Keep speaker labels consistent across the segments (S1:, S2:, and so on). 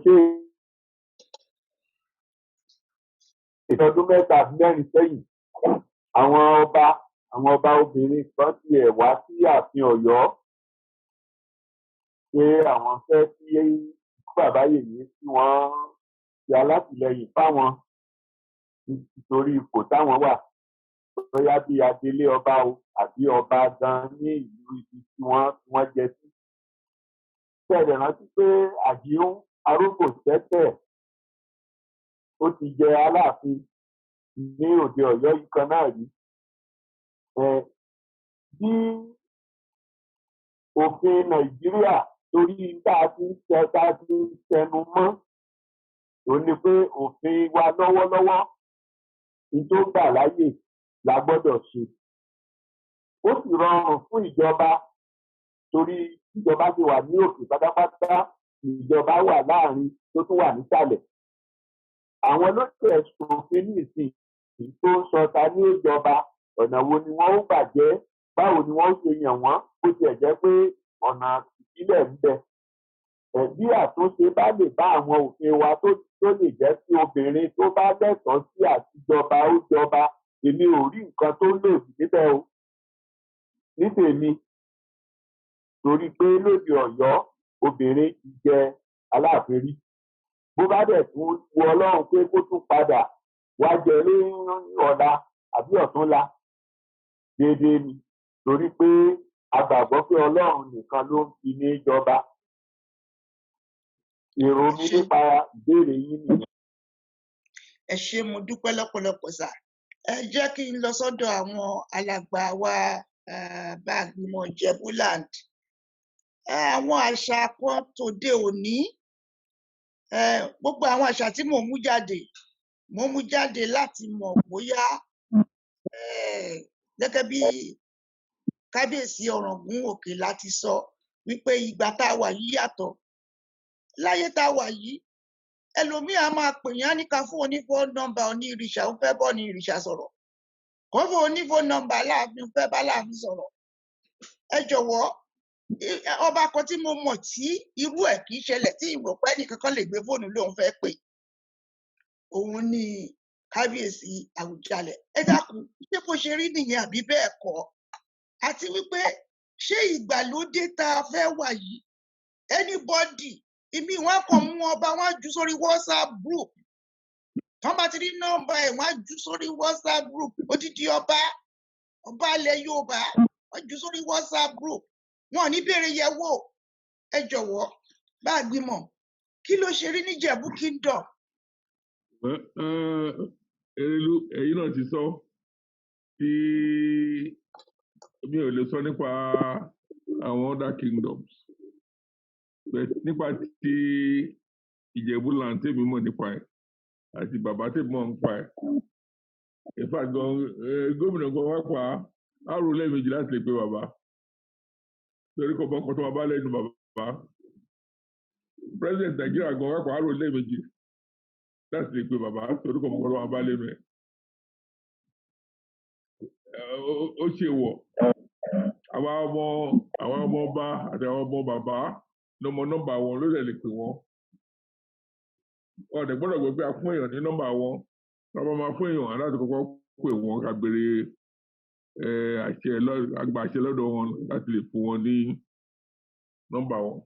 S1: ṣe ìtọ́dún mẹ́ta mẹ́rin sẹ́yìn àwọn ọba obìnrin kan tiẹ̀ wá sí ààfin Ọ̀yọ́ pé àwọn fẹ́ kí bàbá Yèyé tí wọ́n ṣe alátìlẹyìn fáwọn nítorí ipò táwọn wà bóyá bí adelé ọba o àbí ọba gan ní ìlú ibi tí wọ́n jẹ sí. Ṣẹ̀dẹ̀ rántí pé Àjíún Arógbò Ṣẹ́tẹ̀ ó ti jẹ Aláàfin ní òde Ọ̀yọ́ yìí kan náà rí. Bí òfin Nàìjíríà torí tá a ti ń tẹnu mọ́ ò ní pé òfin wa lọ́wọ́lọ́wọ́ ní tó gbà láyè la gbọ́dọ̀ ṣe. Ó sì rọrùn fún ìjọba torí ìjọba ti wà ní òkè pátápátá ìjọba wà láàrin tó tún wà nísàlẹ̀. Àwọn olóṣèlú ẹ̀sùn òfin ní ìsìn tó ń sọ ta ní ìjọba ọ̀nà wo ni wọ́n ó bàjẹ́ báwo ni wọ́n ó ṣe yàn wọ́n bó tiẹ̀ jẹ́ pé ọ̀nà ìbílẹ̀ ń bẹ. Bí àtúnṣe bá lè bá àwọn òfin wa tó lè jẹ́ kí obìnrin tó bá lẹ́tọ̀ọ́ sí àtijọba ó jọba èmi ò rí nǹkan tó lòdì níbẹ̀ o ní tèmi torí pé lóde Ọ̀yọ́ obìnrin ti jẹ Aláàfin rí bó bá dẹ̀ tún wo Ọlọ́run pé kó tún padà wá jẹ ní ọ̀la àbí ọ̀túnla déédéé ni torí pé a gbàgbọ́ pé Ọlọ́run nìkan ló ń fi ní jọba. Èrò mi nípa ìbéèrè yín nìyẹn.
S2: Ẹ ṣé mo dúpẹ́ lọ́pọ̀lọpọ̀ sà. Ẹ jẹ́ kí n lọ sọ́dọ̀ àwọn alàgbà wa bá Ìgbìmọ̀ Ìjẹ̀bú-Land. Àwọn àṣà kan tòde òní gbogbo àwọn àṣà tí mò ń mú jáde láti mọ̀ bóyá gẹ́gẹ́ bí Kábíyèsí Ọ̀ràngún Òkèlà ti sọ wípé ìgbà tá a wà yìí yàtọ̀. Láyé tá a wà yìí ẹlòmíì á máa pè yín á ní ká fún onífóònù nọ́mbà onírìṣà ó fẹ́ bọ́ ní ìrìṣà sọ̀rọ̀ kó fún onífóònù nọ́mbà Aláàfin fẹ́ bá Aláàfin sọ̀rọ̀. Ẹ jọ̀wọ́ ọba kan tí mo mọ̀ tí irú ẹ̀ kì í ṣẹlẹ̀ tí ìrọ̀pẹ́ nìkankan lè gbé fóònù lóun fẹ́ pè òun ni Kábíyèsí Àwùjalẹ̀. Ẹ dákun ṣé bó ṣe rí nìyẹn àbí bẹ́ẹ̀ kọ́ àti wípé ṣé ìgbàlódé tá a fẹ́ wà yìí anybody ìmí wọn kàn mú ọba wọn jù sórí WhatsApp group tán bá ti rí nọ́mbà ẹ̀ wọ́n á jù sórí WhatsApp group odidi ọba ilẹ̀ Yorùbá wọ́n jù sórí WhatsApp group wọn ò ní béèrè yẹ̀ wò. Ẹ jọ̀wọ́ bá Ìgbìmọ̀ kí ló ṣe rí ní Ìjẹ̀bú Kingdom.
S3: Erelu ẹ̀yin náà ti sọ tí mi ò lè sọ nípa àwọn other kingdoms nípa ti Ìjẹ̀bú-Land tèmi mọ̀ nípa ẹ̀ àti bàbá tèmi mọ̀ nípa ẹ̀. In fact gómìnà gan wá pa àrò lẹ́ẹ̀mejì láti lè pe bàbá torí kò bọ́kọ̀ tó wà bá lẹ́nu bàbá. President Nàìjíríà gan wá pa àrò lẹ́ẹ̀mejì láti lè pe bàbá torí kò bọ́kọ̀ tó wà bá lẹ́nu ẹ̀. Ó ṣe wọ̀ àwọn ọmọ ọba àti àwọn ọmọ bàbá lọmọ nọ́mbà wọn ló lè pè wọn ọdẹ gbọ́dọ̀ gbọ́ pé a fún èèyàn ní nọ́mbà wọn lọmọ máa fún èèyàn láti kọ́kọ́ pè wọn ká béèrè àgbà àṣẹ lọ́dọ̀ wọn láti lè fún wọn ní nọ́mbà wọn.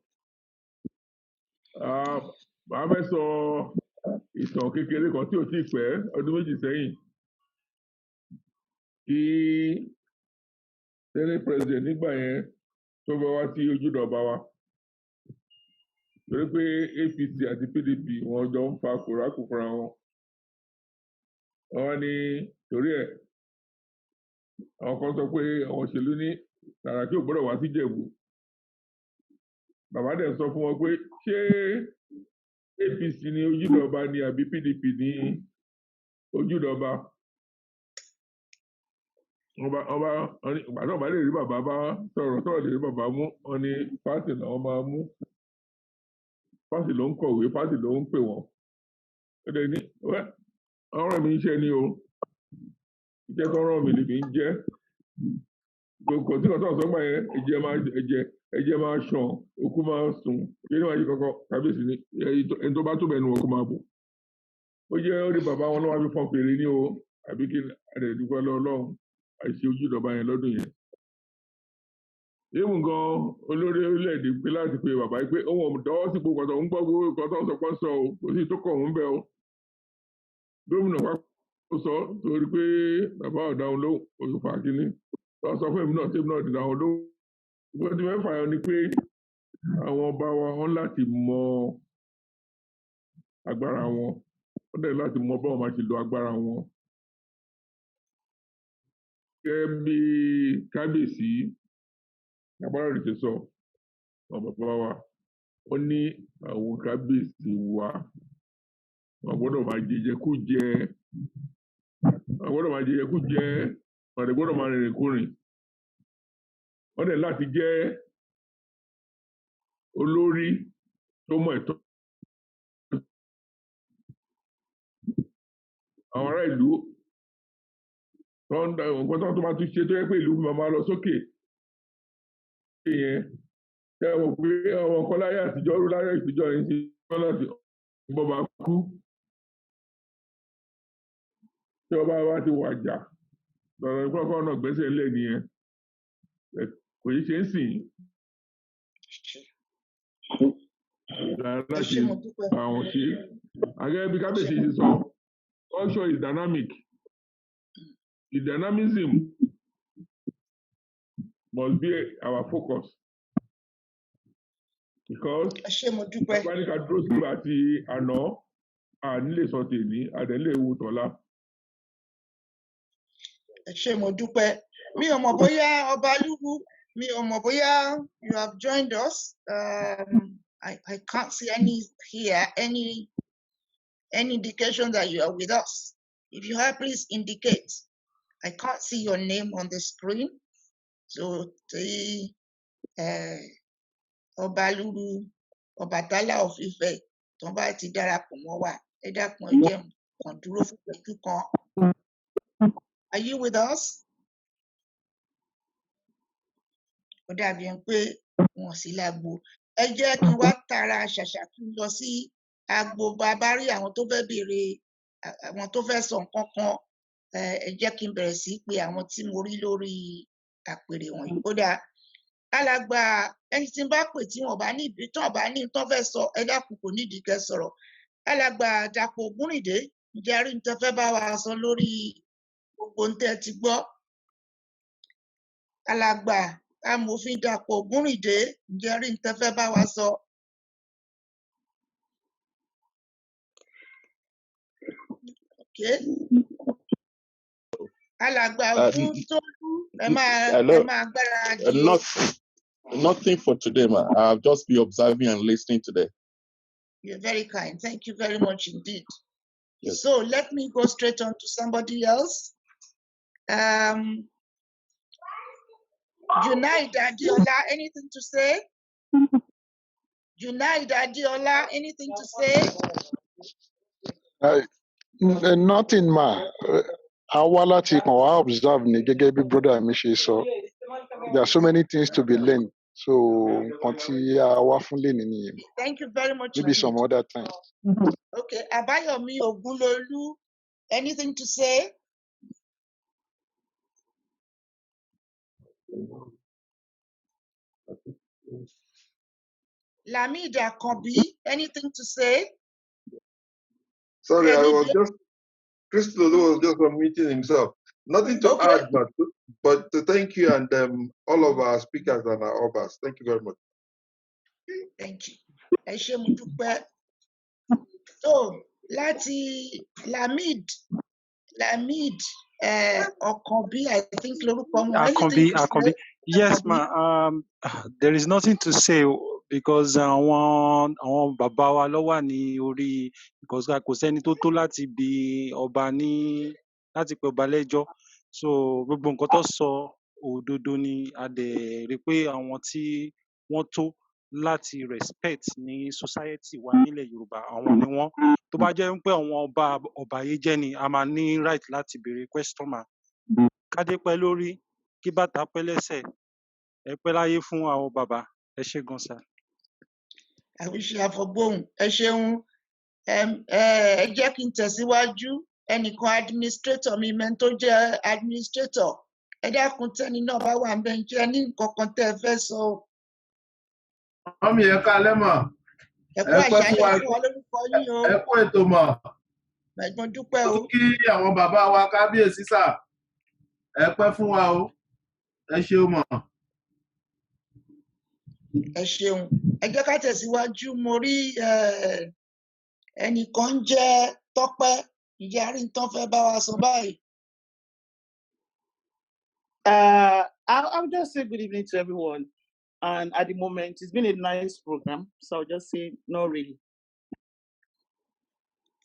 S3: Màá fẹ́ sọ ìtàn kékeré kan tí ò tí ì pẹ́ ọdún méjì sẹ́yìn kí senate president nígbà yẹn tó bá wá sí ojúde ọba wa torí pé APC àti PDP wọn jọ ń fa kòrákù fúnra wọn. Wọ́n ní torí ẹ̀ àwọn kan sọ pé àwọn òṣèlú ní Sàràkí ò gbọ́dọ̀ wá sí Ìjẹ̀bú. Bàbá dẹ̀ sọ fún wọn pé ṣé APC ní ojúde ọba ni àbí PDP ní ojúde ọba. Ìgbà náà bá lè rí bàbá bá sọ̀rọ̀ lè rí bàbá mú wọn ní pátì làwọn máa mú. Pátì ló ń kọ̀wé pátì ló ń pè wọ́n. Ó dẹ̀ ní ọ̀rọ̀ mi iṣẹ́ ni o iṣẹ́ tó rán mi lèmi ń jẹ́ gbogbo tí wọ́n tó sọ́gbà yẹn ẹ̀jẹ̀ máa ẹ̀jẹ̀ ẹ̀jẹ̀ máa ṣàn òkú máa sùn kí ni wàá yí kọ́kọ́ kábíyèsí ni ẹni tó bá tó bẹ̀ nu wọn kó máa bò ó jẹ́ ó ní bàbá wọn lọ́wọ́ fi fọ́n fèrè ní o àbí kí àdẹ̀dúpẹ́ lọ́lọ́run àìṣe ojú ìjọba yẹn lọ́dún yẹn. Èèmù gan olórí orílẹ̀-èdè pé láti pe bàbá yìí pé òun ò dọ́wọ́ sí gbogbo ọ̀tọ̀ ń gbọ́ gbogbo nǹkan tó ń sọ pé ń sọ o kò sí tó kọ̀ òun bẹ́ẹ̀ o. Gómìnà wa kò sọ torí pé bàbá ọ̀dà òun lóhùn oṣù fàákínní tó sọ fún èmi náà tèmi náà ti dà òun lóhùn. Ìgbọ́n tí mẹ́fà yọ ni pé àwọn ọba wa wọn láti mọ agbára wọn wọ́n dẹ̀ láti mọ báwọn máa ṣe lo agbára wọn. Gẹ́gẹ́ bí kábíyèsí agbára rẹ̀ ṣe sọ àwọn bàbá wa ó ní àwọn kábíyèsí wa wọn gbọ́dọ̀ máa jẹjẹkújẹ wọn gbọ́dọ̀ máa jẹjẹkújẹ wọn dẹ̀ gbọ́dọ̀ máa rìnrìn kúrìn wọ́n dẹ̀ láti jẹ́ olórí tó mọ ẹ̀tọ́ àwọn ará ìlú nǹkan tó máa tún ṣe tó yẹ pé ìlú máa lọ sókè yẹn ṣe mọ̀ pé àwọn kan láyé àtijọ́ rú láyé àtijọ́ yìí ti wọ́n láti bọ́ba kú tí ọba wa ti wàjà lọ́rọ̀ ìkọ́kọ́ náà gbẹ́sẹ̀ lẹ̀ nìyẹn kò yí ṣe ń sìn láti àwọn ṣe agẹ́gẹ́ bí kábíyèsí ti sọ culture is dynamic. The dynamism must be our focus because Babanika dúró sígbà tí àná nílé sọ tèmi àdẹ́lẹ̀ ewu tọ́lá.
S2: Ẹ ṣé mo dúpẹ́ mi ò mọ̀ bóyá ọba lúbú mi ò mọ̀ bóyá you have joined us I can't see any here any indication that you are with us. If you have, please indicate. I can't see your name on the screen. So the Obaluru Ọbàtálá of Ifẹ̀ tó bá ti darapọ̀ mọ́ wa ẹ dákun ẹ jẹ́ kan dúró fún ìṣẹ́jú kan. Are you with us? Ó dàbí pé wọn sì lágbo. Ẹ jẹ́ kí wá tara ṣàṣà kí n lọ sí agbo bàbá rí àwọn tó fẹ́ béèrè àwọn tó fẹ́ sọ nǹkan kan ẹ jẹ́ kí n bẹ̀rẹ̀ sí pé àwọn tí mo rí lórí àpèrè wọ̀nyí. Ó dáa alàgbà ẹni tí n bá pè tí wọn bá ní ibi tán bá ní tán fẹ́ sọ ẹ dákun kò nídìí kẹ́ sọ̀rọ̀. Alàgbà Dàpọ̀ Ògúnrìndé ǹjẹ́ a rí n tẹ́ fẹ́ bá wa sọ lórí gbogbo n tẹ́ ti gbọ́. Alàgbà amòfin Dàpọ̀ Ògúnrìndé ǹjẹ́ a rí n tẹ́ fẹ́ bá wa sọ. Okay. Alàgbà Ògúntólú ẹ máa gbára
S4: Nothing for today, ma. I'll just be observing and listening today.
S2: You're very kind. Thank you very much indeed. Yes. So let me go straight on to somebody else. Junaid Adiola, anything to say? Junaid Adiola, anything to say?
S5: Nothing, ma. Àwa láti kàn wá observe ni gẹ́gẹ́ bí brother mi ṣe sọ. There are so many things to be learned. So nǹkan tí a wá fún lè nìyẹn.
S2: Thank you very much.
S5: Maybe some other time.
S2: Okay, Abayomi Ogunlolu, anything to say? Lamida Kobi, anything to say?
S6: Sorry, I was just, Chris Lulu was just unmuting himself. Nothing to add, but to thank you and all of our speakers and our obas. Thank you very much.
S2: Thank you. Ẹ ṣé mo dúpẹ́. So, láti Lamid Okanbi, I think lórúkọ wọn.
S7: Akanbi. Yes, ma. There is nothing to say because àwọn bàbá wa ló wà ní orí because kò sẹ́ni tó tó láti bi ọba ní láti pe ọba lẹ́jọ́. So gbogbo nǹkan tó sọ òdodo ni a dẹ̀ rí pé àwọn tí wọ́n tó láti respect ní society wa nílẹ̀ Yorùbá àwọn ni wọ́n. Tó bá jẹ́ pé àwọn ọba yìí jẹ́ ni a máa ní right láti béèrè question ma. Kádé pẹ́ lórí kí bàtà pẹ́ lẹ́sẹ̀ ẹ pẹ́ láyé fún àwọn bàbá ẹ ṣé gan sir.
S2: àwíṣe àfọgbóhùn ẹ ṣeun. Ẹ jẹ́ kí n tẹ̀síwájú. Ẹnìkan administrator mi mẹ́ni tó jẹ́ administrator. Ẹ dákun tẹ́ni náà bá wà ńbẹ̀ ǹjẹ́ ní nǹkan kan tẹ́ ẹ fẹ́ sọ o.
S8: Mọ́mí ẹ káalẹ́ mà.
S2: Ẹ kú
S8: Ẹ pẹ́ fún
S2: àṣálẹ́
S8: wa.
S2: fún wa lórúkọ yín o.
S8: Ẹ kú ètò mọ̀.
S2: Ẹ̀gbọ́n dúpẹ́
S8: Mo
S2: o.
S8: tún kí àwọn bàbá wa kábíyèsí sà. Ẹ pẹ́ fún wa o. Ẹ ṣeun mọ̀.
S2: Ẹ ṣeun. Ẹ jẹ́ ká tẹ̀síwájú. Mo rí ẹnìkan ń jẹ́ Tọ́pẹ́. Ìyá rí ń tán fẹ́ bá wa sọ báyìí.
S9: I'll just say good evening to everyone. And at the moment, it's been a nice program. So I'll just say no really.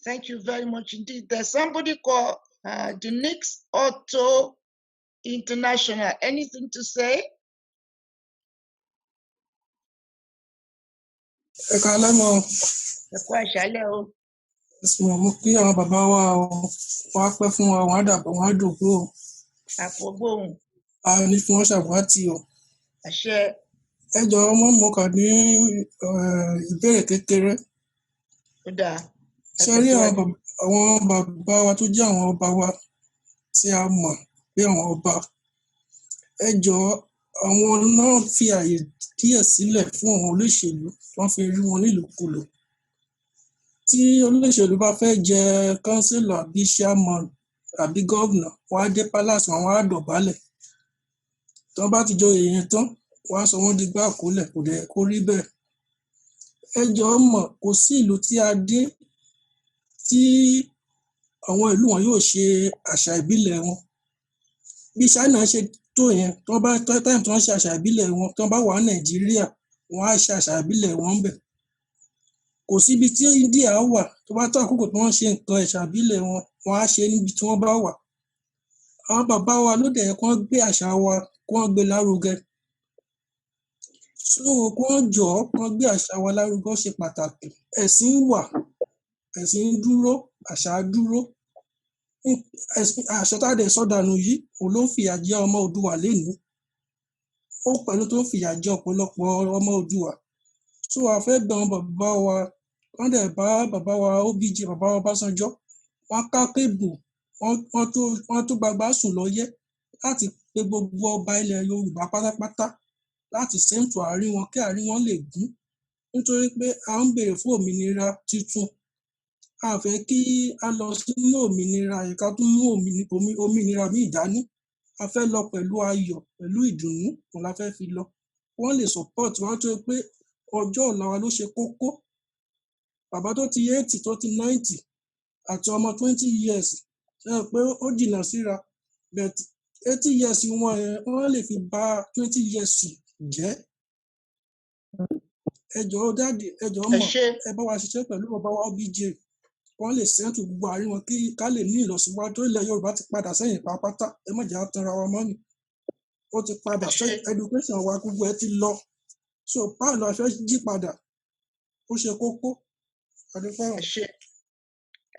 S2: Thank you very much indeed. There's somebody called the Nix Auto International. Anything to say?
S10: Ẹ káalẹ́ mọ́.
S2: Ẹ kú àṣálẹ́ o.
S10: Ẹ̀sùn mo kí àwọn bàbá wa o. Wọ́n á pẹ́ fún wa, wọ́n á dàgbà, wọ́n á dògbò o.
S2: Àfọgbóhùn.
S10: A ní fún wọn ṣàwátì o.
S2: Àṣẹ.
S10: Ẹ jọ̀ọ́ mọ́ mo kàn ní ìbéèrè kékeré.
S2: Ó dáa.
S10: Ṣé rí àwọn bàbá wa tó jẹ́ àwọn ọba wa tí a mọ̀ pé àwọn ọba? Ẹ jọ̀ọ́ àwọn náà fi àyè díẹ̀ sílẹ̀ fún àwọn olóṣèlú wọ́n fi rí wọn nílùkulù. Tí olóṣèlú bá fẹ́ jẹ kánsílọ̀ àbí chairman àbí gọ́vnà, wọ́n á dé palace wọn á dọ̀bálẹ̀. Tí wọ́n bá ti joyè yẹn tán, wọ́n á sọ wọ́n di gbá àkólẹ̀, kò dẹ̀ kó rí bẹ́ẹ̀. Ẹ jọ̀ọ́ mọ̀, kò sí ìlú tí a dé tí àwọn ìlú wọn yóò ṣe àṣà ìbílẹ̀ wọn. Bí China ṣe tó yẹn, tí wọ́n bá time tí wọ́n ṣe àṣà ìbílẹ̀ wọn, tí wọ́n bá wà Nàìjíríà, wọ́n á ṣe àṣà ìbílẹ̀ wọn bẹ̀. Kò síbi tí India wà, tó bá tó àkókò tí wọ́n ṣe nǹkan àṣà ìbílẹ̀ wọn, wọ́n á ṣe níbi tí wọ́n bá wà. Àwọn bàbá wa ló dẹ̀ yẹ kí wọ́n gbé àṣà wa, kí wọ́n gbé lárugẹ. So kí wọ́n jọ̀ọ́, kí wọ́n gbé àṣà wa lárugẹ, ó ṣe pàtàkì. Ẹ̀sìn wà, ẹ̀sìn dúró, àṣà dúró. Àṣà tá a dẹ̀ sọ̀dànù yìí, òun ló ń fìyà jẹ ọmọ Oòduà lénìí. Ó pẹ̀lú tó ń fìyà jẹ ọ̀pọ̀lọpọ̀ ọmọ Oòduà. So a fẹ́ bẹ̀ àwọn bàbá wa, wọ́n dẹ̀ bá bàbá wa OBJ, bàbá wa Ọbásanjọ́, wọ́n ká kébù, wọ́n tó gbagba sùn lọ́yẹ́ láti pe gbogbo ọba ilẹ̀ Yorùbá pátápátá láti sẹ́ńtù àárín wọn kí àárín wọn lè gún. Nítorí pé a ń béèrè fún òmìnira tuntun. A fẹ́ kí a lọ sínú òmìnira yìí ká tún mú òmìnira míì dání. A fẹ́ lọ pẹ̀lú ayọ̀, pẹ̀lú ìdùnnú, òun la fẹ́ fi lọ. Wọ́n lè support wa tó pé ọjọ́ ọ̀la wa ló ṣe kókó. Bàbá tó ti 80 tó ti 90 àti ọmọ 20 years ṣe pé ó jìnnà síra. But 80 years wọn yẹn wọ́n lè fi bà 20 years jẹ́. Ẹ jọ̀ọ́ dáàdì, ẹ jọ̀ọ́ mọ̀, ẹ bá wa ṣiṣẹ́ pẹ̀lú bàbá wa OBJ. Wọ́n lè sẹ́ńtù gbogbo àárín wọn kí ká lè ní ìlọsíwájú. Ilẹ̀ Yorùbá ti padà sẹ́yìn pátápátá. Ẹ má jẹ́ á tanra wa mọ́ ni. Ó ti padà sẹ́yìn, education wa gbogbo ẹ ti lọ. So báwo la fẹ́ jí padà? Ó ṣe kókó.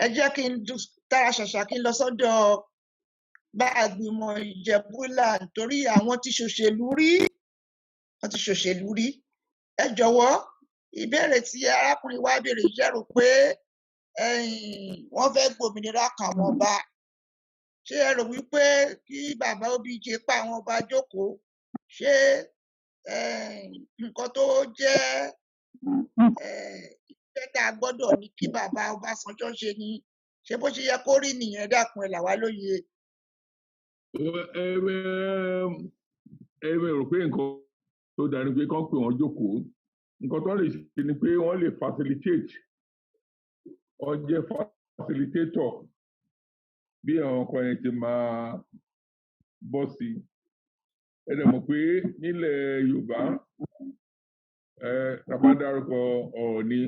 S2: Ẹ jẹ́ kí n tara ṣàṣà kí n lọ sọ́dọ̀ bá àgbìmọ̀ Ìjẹ̀bú-Ìlà torí àwọn ti ṣòṣèlú rí. Wọ́n ti ṣòṣèlú rí. Ẹ jọ̀wọ́, ìbéèrè tí arákùnrin wa béèrè jẹ́ rò pé wọ́n fẹ́ gbòmìnira kan àwọn ọba. Ṣé ẹ rò wípé kí bàbá OBJ pa àwọn ọba jókòó? Ṣé nǹkan tó jẹ́ iṣẹ́ tá a gbọ́dọ̀ ní kí bàbá Ọbásanjọ́ ṣe ni? Ṣé bó ṣe yẹ kó rí nìyẹn? Dákun ẹ là wá lóye.
S3: Ẹ rò pé nǹkan tó dáa ni pé kán pè wọ́n jókòó. Nǹkan tó lè ṣe ni pé wọ́n lè facilitate. Wọ́n jẹ́ facilitator bí àwọn kan yẹn ti máa bọ́ sí. Ẹ dẹ̀ mọ̀ pé nílẹ̀ Yorùbá tá bá dárúkọ Ọọ̀ni,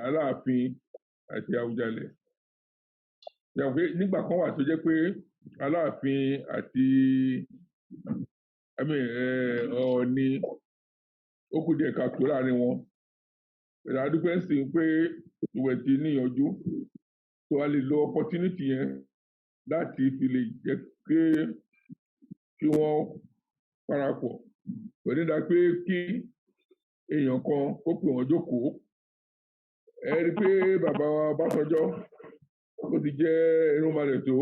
S3: Aláàfin àti Àwùjalẹ̀. Yàtọ̀ pé nígbà kan wà tó jẹ́ pé Aláàfin àti Ọọ̀ni ó kù díẹ̀ káàtó láàrin wọn. Ìlà dúpẹ́ sí pé ìwẹ̀ ti níyànjú. So a lè lo opportunity yẹn láti fi lè jẹ́ kí wọ́n parapọ̀ kò ní dáa pé kí èèyàn kan kó pè wọ́n jókòó ẹ rí i pé bàbá wa Ọbásanjọ́ ó ti jẹ́ irúnmalẹ̀ tó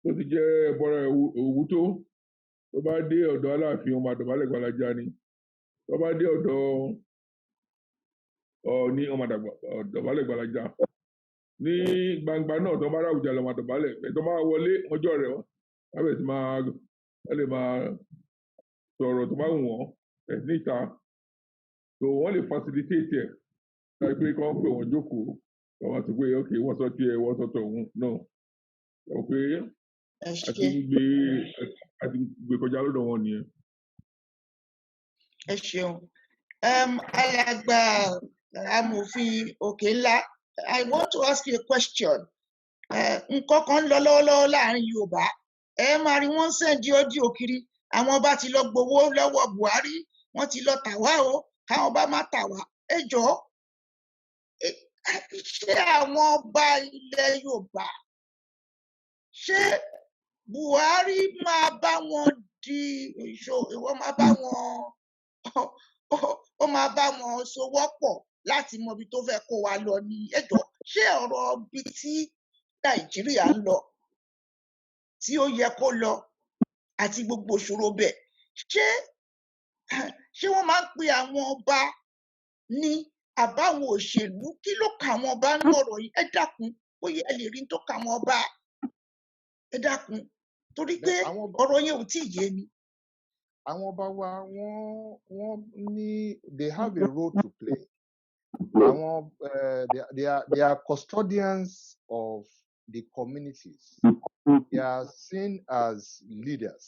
S3: ó ti jẹ́ ẹbọra òwú tó tó bá dé ọ̀dọ̀ Aláàfin ọmọ àdọ̀bálẹ̀ gbalaja ni tó bá dé ọ̀dọ̀ Ọọ̀ni ọmọ àdọ̀bálẹ̀ gbalaja ní gbangba náà tó bá ráwùjá lọ́mọ àdọ̀bálẹ̀ ẹ̀ tó bá wọlé ọjọ́ rẹ̀ wọ́n bẹ̀ sí wọ́n lè máa sọ̀rọ̀ tó bá wù wọ́n ẹ̀ níta tó wọ́n lè facilitate ẹ̀ láì pé kí wọ́n pè wọ́n jókòó kí wọ́n ti pé ok wọ́n sọ tiẹ̀ wọ́n sọ tọ̀hún náà sọ pé àti gbé kọjá lọ́dọ̀ wọn nìyẹn.
S2: Ẹ ṣeun. Alàgbà amòfin òkè ńlá, I want to ask you a question. Nǹkan kan ń lọ lọ́wọ́lọ́wọ́ láàrin Yorùbá. Ẹ máa rí wọ́n sẹ́ndí ọ́díò kiri. Àwọn ọba ti lọ gbowó lọ́wọ́ Buhari. Wọ́n ti lọ tà wá o. Káwọn ọba má tà wá. Ẹ jọ̀ọ́. Ṣé àwọn ọba ilẹ̀ Yorùbá ṣé Buhari máa bá wọn di ìṣòwò máa bá wọn ó máa bá wọn sowọ́pọ̀ láti mọ ibi tó fẹ́ kó wa lọ ní ẹjọ́ ṣé ọ̀rọ̀ ibi tí Nàìjíríà ń lọ tí ó yẹ kó lọ àti gbogbo ìṣòro bẹ̀ ṣé wọ́n máa ń pe àwọn ọba ní àbáwọn òṣèlú kí ló kà wọ́n ọba ní ọ̀rọ̀ yìí ẹ dákun bóyá ẹ lè rí tó kà wọ́n ọba ẹ dákun torí pé ọ̀rọ̀ yẹn ò tí ì yé mi.
S11: Àwọn ọba wa wọ́n ní they have a role to play. Àwọn they are custodians of the communities. They are seen as leaders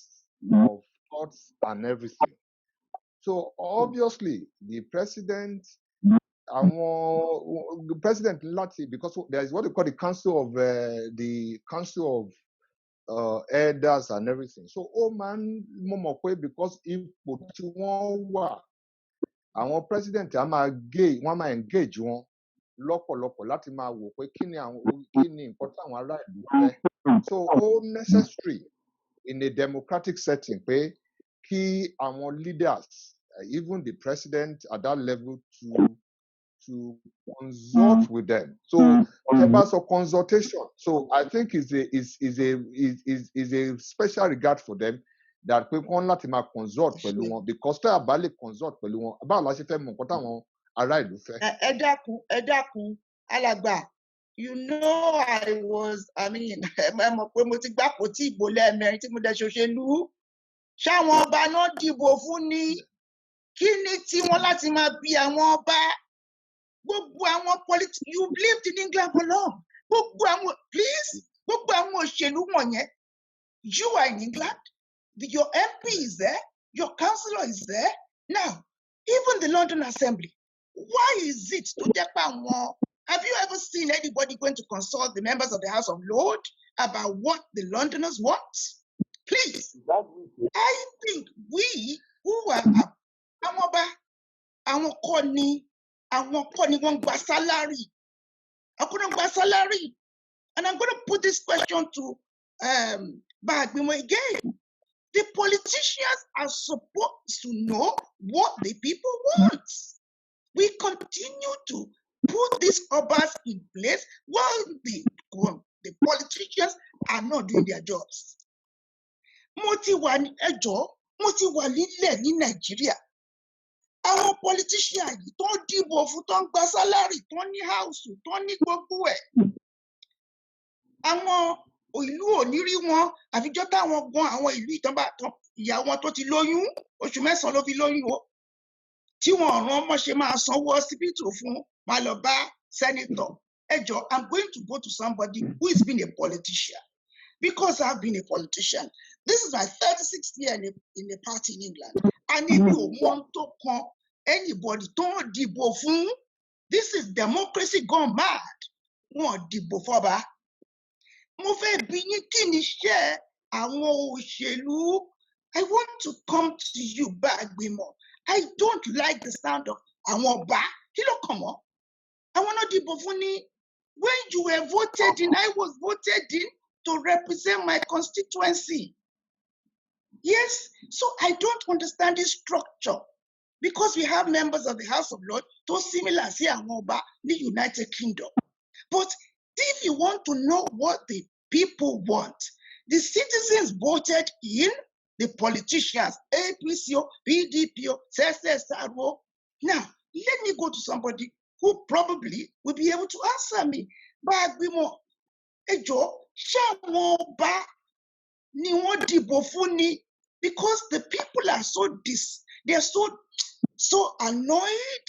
S11: of thoughts and everything. So obviously the president láti because there is what they call the council of elders and everything. So ó máa ń mọ̀ pé because ipò tí wọ́n wà àwọn president wọ́n máa engage wọn lọ́pọ̀lọpọ̀ láti máa wò pé kí ni nǹkan táwọn ará ìlú fẹ́. So ó necessary in a democratic setting pé kí àwọn leaders even the president at that level to consult with them. So about consultation. So I think is a special regard for them that we can láti máa consult pẹ̀lú wọn because tá a bá lè consult pẹ̀lú wọn báwo la ṣe fẹ́ mọ̀ nǹkan táwọn ará ìlú fẹ́.
S2: Ẹ dákun alàgbà you know ẹ mọ̀ pé mo ti gbàpò tí ìbò lẹ́ẹ̀mẹrin tí mo dẹ̀ ṣòṣèlú ṣáwọn ọba náà dìbò fún ni kí ni tí wọ́n láti máa bí àwọn ọba gbogbo àwọn politics you lived in England for long gbogbo àwọn òṣèlú wọ̀nyẹn you are in England your MP is there your councillor is there now even the London Assembly why is it tó jẹ́ pé àwọn have you ever seen anybody going to consult the members of the House of Lords about what the Londoners want please I think we who are àwọn ọba àwọn kọ́ ni wọ́n gba salary. I couldn't gba salary. And I'm going to put this question to Bagbimo again. The politicians are supposed to know what the people want. We continue to put these obas in place while the politicians are not doing their jobs. Mo ti wà nílẹ̀ ní Nàìjíríà. Àwọn politician yìí tó ń dìbò fún tó ń gba sálárì tó ní house tó ní gbogbo ẹ̀. Àwọn ìlú ò ní rí wọn àfijọ́ táwọn gan àwọn ìlú ìyá wọn tó ti lóyún oṣù 9 ló fi lóyún o. Tí wọ́n rán ọmọ ṣe máa sanwó hospital fún máa lọ bá senator. Ẹ jọ̀ọ́, I'm going to go to somebody who has been a politician because I've been a politician. This is my 36th year in a party in England. And if you want to call anybody to dìbò fún, this is democracy gone mad. Wọ́n dìbò fọ́ba. Mo fẹ́ bi yín kí ni iṣẹ́ àwọn òṣèlú. I want to come to you, Bagbimo. I don't like the sound of àwọn ọba. Kí ló kàn wọ́n? Àwọn náà dìbò fún ni. When you were voted in, I was voted in to represent my constituency. Yes, so I don't understand this structure because we have members of the House of Lords tó similar sí àwọn ọba ní United Kingdom. But if you want to know what the people want, the citizens voted in the politicians, APC, PDP, CSSRO. Now, let me go to somebody who probably will be able to answer me. Báàgbìmọ̀, ẹ jọ̀ọ́, ṣé àwọn ọba ni wọ́n dìbò fún ni? Because the people are they're so annoyed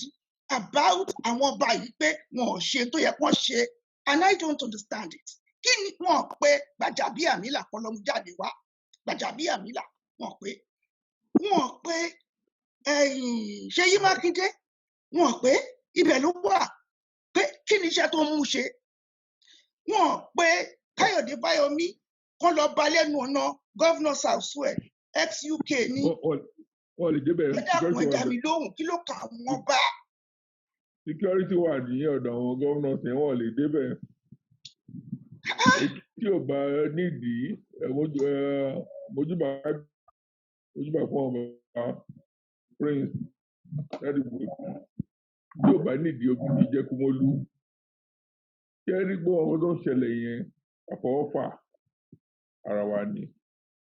S2: about àwọn ọba yìí pé wọn ò ṣe tó yẹ kán ṣe, and I don't understand it. Kí ni wọ́n pé Gbajabiamila kan ló mú jáde wá? Gbajabiamila wọ́n pé Ṣèyí Mákindé wọ́n pé ibẹ̀ ló wà pé kí ni iṣẹ́ tó mú ṣe? Wọ́n pé Káyọ̀dé Báyọ̀mí kan lọ ba lẹ́nu ọ̀nà Governor's House ex-UK ní.
S3: Wọ́n lè débẹ̀
S2: Ẹ̀dàkùn ẹ̀dá mi lóhùn kí ló kà wọ́n bá?
S3: Security wà ní ọ̀dọ̀ àwọn governors yẹn, wọ́n lè débẹ̀. Tí ò bá nídìí mojúbà fún ọba Prince Ládìgbò, tí ò bá nídìí ogun ti jẹ́ Kúmọ́lú. Ṣé rí gbọ́ ọmọ tó ń ṣẹlẹ̀ yẹn, àfọwọ́fà ara wa ni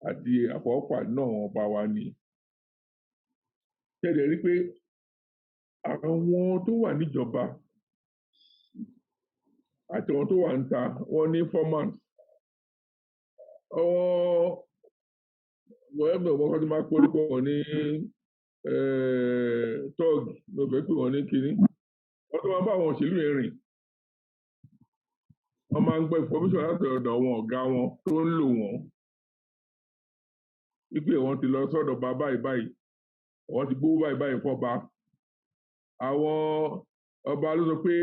S3: àti àfọwọ́fà náà ọba wa ni. Ṣẹ̀dẹ̀ rí pé àwọn tó wà níjọba àti àwọn tó wà níta wọ́n ní formats. Wọ́n ẹgbẹ́ ọmọ kan tó máa polúkọ wọn ní tọ́ọ̀gì ló fẹ́ pè wọ́n ní kínní. Wọ́n tó máa bá àwọn òṣèlú yẹn rìn. Wọ́n máa ń gbọ́ information láti ọ̀dọ̀ àwọn ọ̀gá wọn tó ń lò wọ́n. Wípé wọ́n ti lọ sọ́dọ̀ bá báyìí, wọ́n ti gbówó báyìí fọ́ba. Àwọn ọba ló sọ pé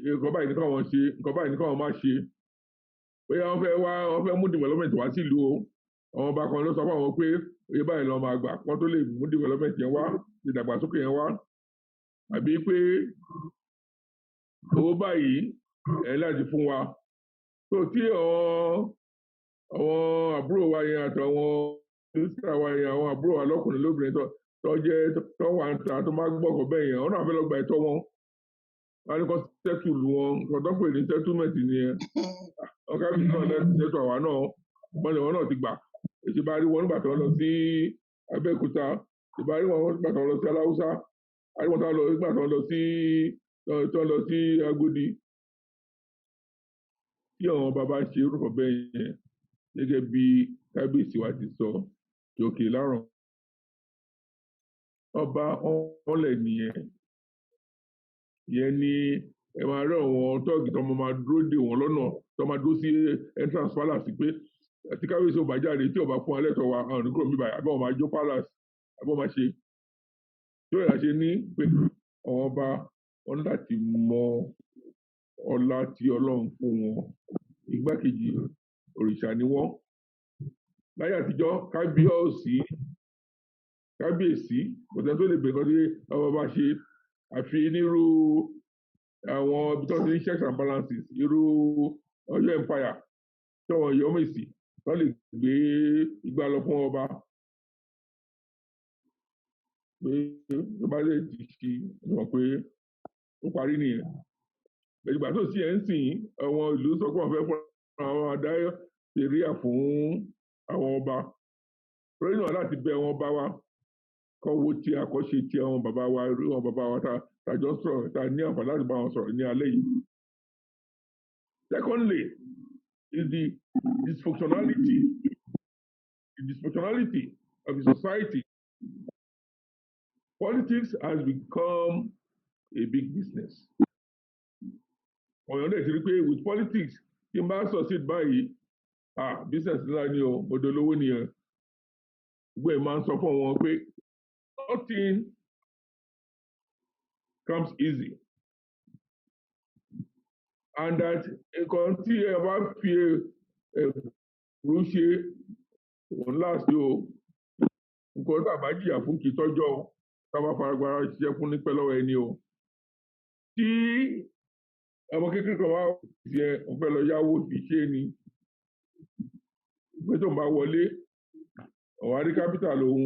S3: nǹkan báyìí nìkan wọn ṣe, nǹkan báyìí nìkan wọn má ṣe. Bóyá wọ́n fẹ́ mú development wá sílùú o. Àwọn ọba kan ló sọ fún àwọn pé oye báyìí lọ́ọ́ máa gbà kán tó lè mú development yẹn wá, ìdàgbàsókè yẹn wá. Àbí pé owó báyìí ẹ̀ láti fún wa. So tí àwọn àbúrò wa yẹn àti àwọn sísá wa yẹn, àwọn àbúrò wa lọ́kùnrin lóbìnrin tó wà ń ta tó máa gbọ́kọ̀ bẹ́ẹ̀ yẹn, wọ́n náà fẹ́ lọ gba ẹ̀tọ́ wọn. Wọ́n á ní kó settle wọn, nǹkan tó pè ní settlement nìyẹn. Wọ́n ká bí náà lẹ́sìn settle àwa náà, wọ́n náà ti gbà. Èsì bá rí wọn nígbà tó ń lọ sí Abẹ́òkúta, ìbá rí wọn nígbà tó ń lọ sí Aláùsá, àrí wọn nígbà tó ń lọ sí Agodi. Tí àwọn bàbá ṣe orúkọ bẹ́ẹ̀ yẹn, gẹ́gẹ́ bí kábíyèsí wa ti sọ, Òkè Láràn. Ọba ọ̀lẹ̀ nìyẹn. Ìyẹn ni ẹ máa rí àwọn tọ́ọ̀gì tó máa dúró dè wọ́n lọ́nà, tó máa dúró sí entrance palace pé tí kábíyèsí ò bá jáde tí ò bá fún alẹ́ tọ́ wa àwọn oníkúrò mi báyìí, àbí wọ́n máa jó palace, àbí wọ́n máa ṣe. Tó yẹ ṣe ní pé àwọn ọba wọn láti mọ ọlá tí Ọlọ́run fún wọn. Igbákejì òrìṣà ni wọ́n. Láyé àtijọ́ kábíyèsí kò sẹ́ni tó lè bẹ̀rẹ̀ kan tí ọba bá ṣe àfi nírú àwọn ibi tó ti ní checks and balances, irú Ọ̀yọ́ empire tí àwọn Ọ̀yọ́mèsì wọ́n lè gbé igbá lọ fún ọba pé tó bá lè ti ṣe mọ̀ pé ó parí nìyẹn. Ìgbà tó sí ẹ̀ ń sìn àwọn ìlú sọ pé wọ́n fẹ́ fún àwọn àdáyọ̀ ṣèríà fún àwọn ọba. Lórí náà láti bẹ àwọn ọba wa kọ́ wo tí àkọ́ṣe tí àwọn bàbá wa irú àwọn bàbá wa tàjọ sọ̀rọ̀ tá ní àǹfààní láti bá wọn sọ̀rọ̀ ní alẹ́ yìí. Secondly is the dysfunctionality of the society. Politics has become a big business. Ọ̀yọ́ dẹ̀ ti rí pé with politics tí n bá succeed báyìí business ńlá ni o, mo dolówó nìyẹn. Gbogbo ẹ̀ máa ń sọ fún wọn pé nothing comes easy, and that nǹkan tí ẹ bá fi ẹ̀rù ṣe òun láti o, nǹkan tí àbá jìyà fún kì í tọ́jọ́ o, tá a bá faragbára ṣiṣẹ́ fún nípẹ́ lọ́wọ́ ẹni o. Tí ọmọ kékeré kan wá fi ọ̀fẹ́ lọ yáwó fi ṣe ni pé tó ń bá wọlé òun á rí capital òun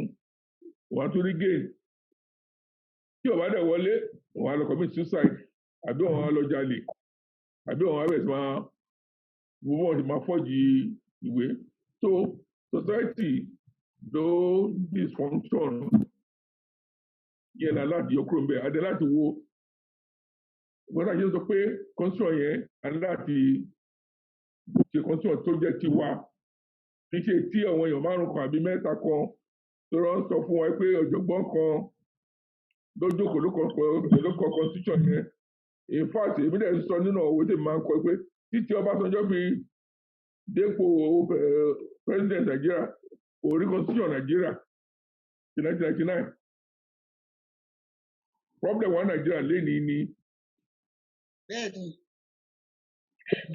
S3: òun á tún rí gain tí ó bá dẹ̀ wọlé òun á lọ commit suicide àbí òun á lọ jalè àbí òun á bẹ̀rẹ̀ sí máa gbogbo wọn ti máa fọ́ọ̀jì ìwé so society ló dysfunction yẹn náà láti yọ kúrò ń bẹ̀ adé láti wo gbọ́dọ̀ àjẹ́ sọ pé constitution yẹn adé láti ṣe constitution tó jẹ́ tiwa kì í ṣe tí àwọn èèyàn márùn kan àbí mẹ́ta kan tó rán sọ fún wa pé ọ̀jọ̀gbọ́n kan lójókòó ló kọ constitution yẹn in fact èmi dẹ̀ sọ nínú òwe tí mo máa ń kọ pé títí Ọbásanjọ́ fi dépò president Nàìjíríà kò rí constitution Nàìjíríà ti 1999 problem wa Nàìjíríà lénìí ni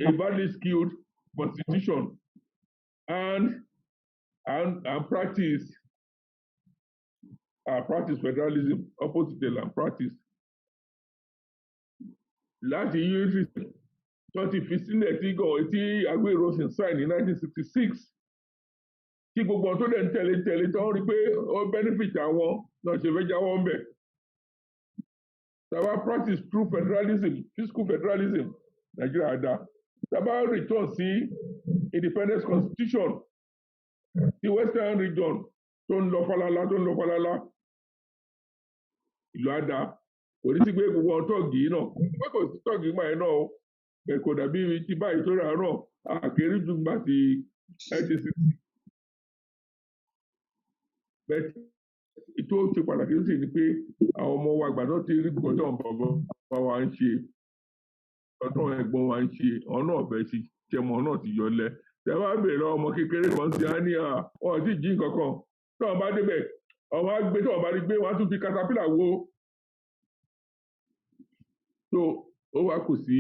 S3: a badly skilled constitution and practice federalism opposite and practice láti unity tó ti fi sílẹ̀ tí Aguero sì sign ní 1966 tí gbogbo ọ̀n tó dẹ̀ ń tẹ̀lé tó ń rí pé ó benefit àwọn náà ṣe fẹ́ jáwọ́ ń bẹ̀. Tàbá practice true federalism fiscal federalism Nàìjíríà dá tàbá return sí independence constitution ti western region tó ń lọ falala ìlú àdá kò ní sí pé gbogbo ọ̀n tọ́ọ̀gì náà pé kò sí tọ́ọ̀gì gbà yẹn náà bẹ́ẹ̀ kò dàbí ti báyìí tó rà náà àkèrè jù gbà ti 1960 bẹ́ẹ̀ tó ṣe pàtàkì sí ni pé àwọn ọmọ wa àgbàdo ti rí gbọ́dọ̀ bàbá wa ń ṣe ọdún ẹ̀gbọ́n wa ń ṣe ọ̀nà ọ̀bẹ sí jẹmọ náà ti yọlẹ̀ tẹ bá bèèrè lọ́wọ́ ọmọ kékeré kan sí á ní ọ̀ tí jí nǹkan kan tí wọ́n bá débẹ̀ ọmọ agbé tí wọ́n bá rí gbé wọ́n á tún fi katapila wo so ó wá kù sí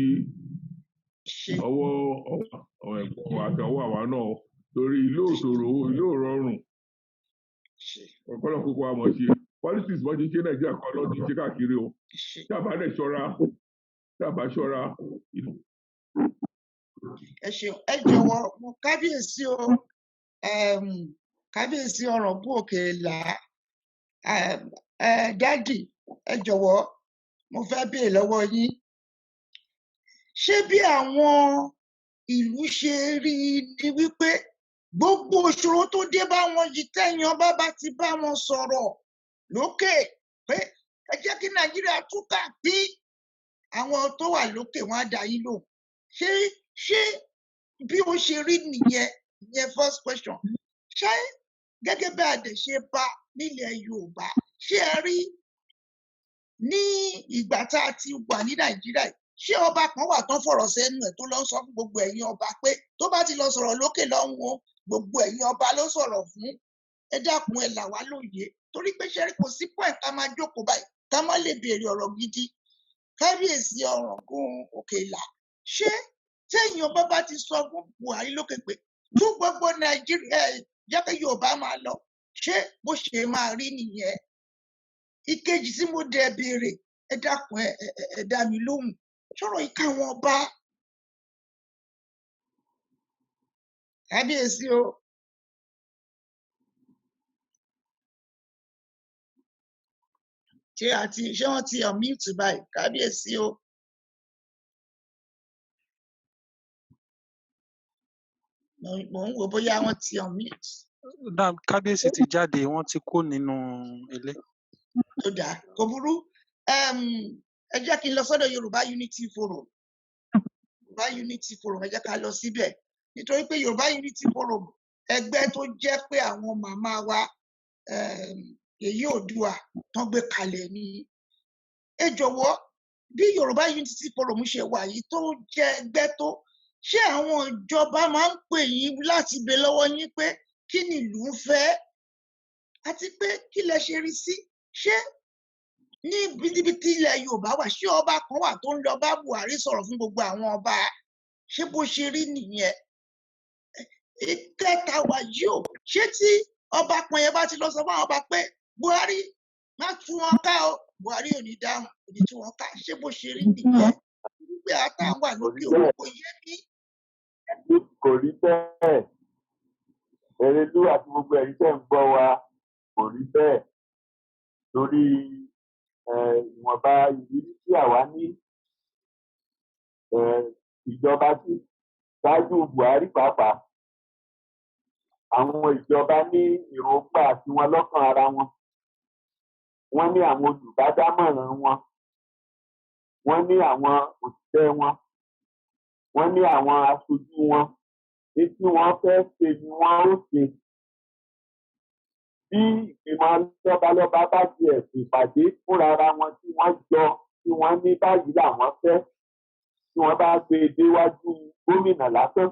S3: ọwọ́ ẹ̀gbọ́n wa àti ọwọ́ àwa náà torí ilé òṣòro ilé òrọ̀rùn ọ̀pọ̀lọpọ̀ kókó àmọ̀ ṣe politics bọ́ ti ṣe Nàìjíríà kan lọ́ọ́ ti ṣe káàkiri o tábà dẹ̀ ṣọ́ra ìlú.
S2: ẹ ṣeun ẹ jọ̀wọ́ mo kábíyèsí o kábíyèsí Ọ̀ràngún Òkè-Ìlà dádì ẹ jọ̀wọ́ mo fẹ́ béèrè lọ́wọ́ yín ṣé bí àwọn ìlú ṣe rí ni wípé gbogbo ìṣòro tó dé bá wọn yìí tẹ̀yìn ọba bá ti bá wọn sọ̀rọ̀ lókè pé ẹ jẹ́ kí Nàìjíríà túkà bí àwọn tó wà lókè wọn á dá yín lò ṣé bí ó ṣe rí nìyẹn first question ṣé gẹ́gẹ́ bí adẹ ṣe bá nílẹ̀ Yorùbá ṣé ẹ rí ní ìgbà tá a ti wà ní Nàìjíríà ṣé ọba kan wà tán fọ̀rọ̀ sẹ́nu ẹ̀ tó lọ sọ fún gbogbo ẹ̀yin ọba pé tó bá ti lọ sọ̀rọ̀ lókè lọ́hùn o gbogbo ẹ̀yin ọba ló sọ̀rọ̀ fún ẹ dákun ẹ là wá lóye torí pé ṣe kò sí point ká máa jókòó báyìí ká má lè béèrè ọ̀rọ̀ gidi kábíyèsí Ọ̀ràngún Òkè-Ìlà ṣé téèyàn ọba bá ti sọ fún Buhari lókè pé tún gbogbo Nàìjíríà jẹ́ kí Yorùbá máa lọ ṣé bó ṣe máa rí nìyẹn ìkejì tí mo dẹ̀ béèrè ẹ dákun ẹ dá mi lóhùn sọ̀rọ̀ ìka wọn ọba kábíyèsí o. ṣé wọ́n ti unmute báyìí kábíyèsí o. mo ń wo bóyá wọ́n ti unmute.
S7: kábíyèsí ti jáde wọ́n ti kó nínú ilé.
S2: tó dáa kò burú ẹ jẹ́ kí n lọ sọ́dọ̀ Yorùbá Unity Forum ẹ jẹ́ ká lọ síbẹ̀ nítorí pé Yorùbá Unity Forum ẹgbẹ́ tó jẹ́ pé àwọn màmá wa èyí Oòduà tán gbé kalẹ̀ ni ẹ jọ̀wọ́ bí Yorùbá Unity Forum ṣe wà yìí tó jẹ́ ẹgbẹ́ tó ṣé àwọn ìjọba máa ń pè yín láti bẹ̀ lọ́wọ́ yín pé kí ni ìlú ń fẹ́ àti pé kí lẹ ṣe rí sí ṣé ní níbi tí ilẹ̀ Yorùbá wà ṣé ọba kan wà tó ń lọ bá Buhari sọ̀rọ̀ fún gbogbo àwọn ọba ṣé bó ṣe rí nìyẹn ìkẹta wà yìí o ṣé tí ọba kan yẹn bá ti lọ sọ fún àwọn ọba pé Buhari má tú wọn ká o Buhari ò ní dáhùn ò ní tú wọn ká ṣé bó ṣe rí nìyẹn wípé àtàwọn wà lókè òun kò yẹ kí.
S1: kò rí bẹ́ẹ̀ Erelú àti gbogbo ẹ̀yin tẹ́ ń gbọ́ wa kò rí bẹ́ẹ̀ torí ìwọ̀nba ìrírí tí àwa ní ìjọba tí ṣáájú Buhari pàápàá àwọn ìjọba ní èròǹgbà tiwọn lọ́kàn ara wọn. Wọ́n ní àwọn olùbádámọ̀ràn wọn, wọ́n ní àwọn òṣìṣẹ́ wọn, wọ́n ní àwọn aṣojú wọn. Ní tí wọ́n fẹ́ ṣe ni wọ́n ó ṣe. Bí ìgbìmọ̀ lọ́balọ́ba bá ti ẹ̀sìn ìpàdé fúnra ara wọn tí wọ́n jọ tí wọ́n ní báyìí làwọn fẹ́, tí wọ́n bá gbé e déwájú gómìnà lásán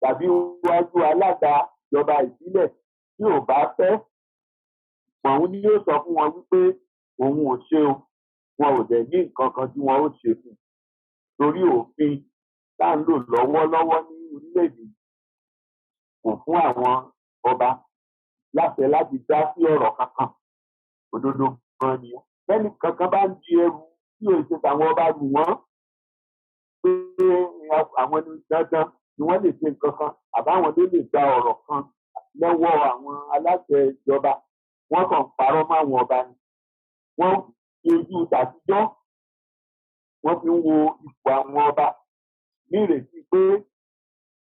S1: tàbí wájú alága ìjọba ìbílẹ̀ tí ò bá fẹ́, òun ni yóò sọ fún wọn wípé òun ò ṣe o, wọn ò dẹ̀ ní nǹkan kan tí wọn ó ṣe fún un. Torí òfin tá à ń lò lọ́wọ́lọ́wọ́ ní orílẹ̀-èdè kò fún àwọn ọba láṣẹ láti dá sí ọ̀rọ̀ kankan. Òdodo gan ni lẹ́nu kankan bá ń di ẹrù tí ò ṣe tàwọn ọba lù wọ́n pé àwọn ẹni dandan ni wọ́n lè ṣe nǹkan kan àbáwọn ló lè gba ọ̀rọ̀ kan lọ́wọ́ àwọn aláṣẹ ìjọba. Wọ́n kàn ń parọ́ mọ́ àwọn ọba ni. Wọ́n fi ojú tàtijọ́ wọ́n fi ń wo ipò àwọn ọba ní ìrètí pé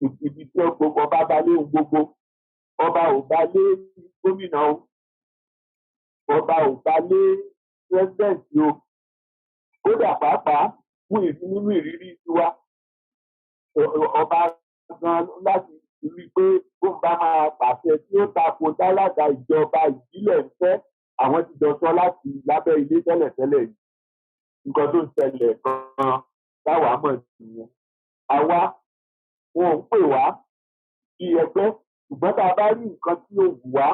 S1: ibi tí gbogbo ọba bá lé ohun gbogbo, ọba ò bá lé gómìnà o, ọba ò bá lé pírẹsidẹ̀ntì o. Kódà pàápàá fún nínú ìrírí tiwa, ọba gan láti rí i pé ó bá máa pàṣẹ tí ó tako tálága ìjọba ìbílẹ̀ ń fẹ́, àwọn ti jọ sọ láti lábẹ́ ilé tẹ́lẹ̀tẹ́lẹ̀ yìí. Nǹkan tó ń ṣẹlẹ̀ gan-an táwa mọ̀ nìyẹn. Àwa wọn ò ń pè wá bí ẹgbẹ́, ṣùgbọ́n tá a bá rí nǹkan tí ó wù wá,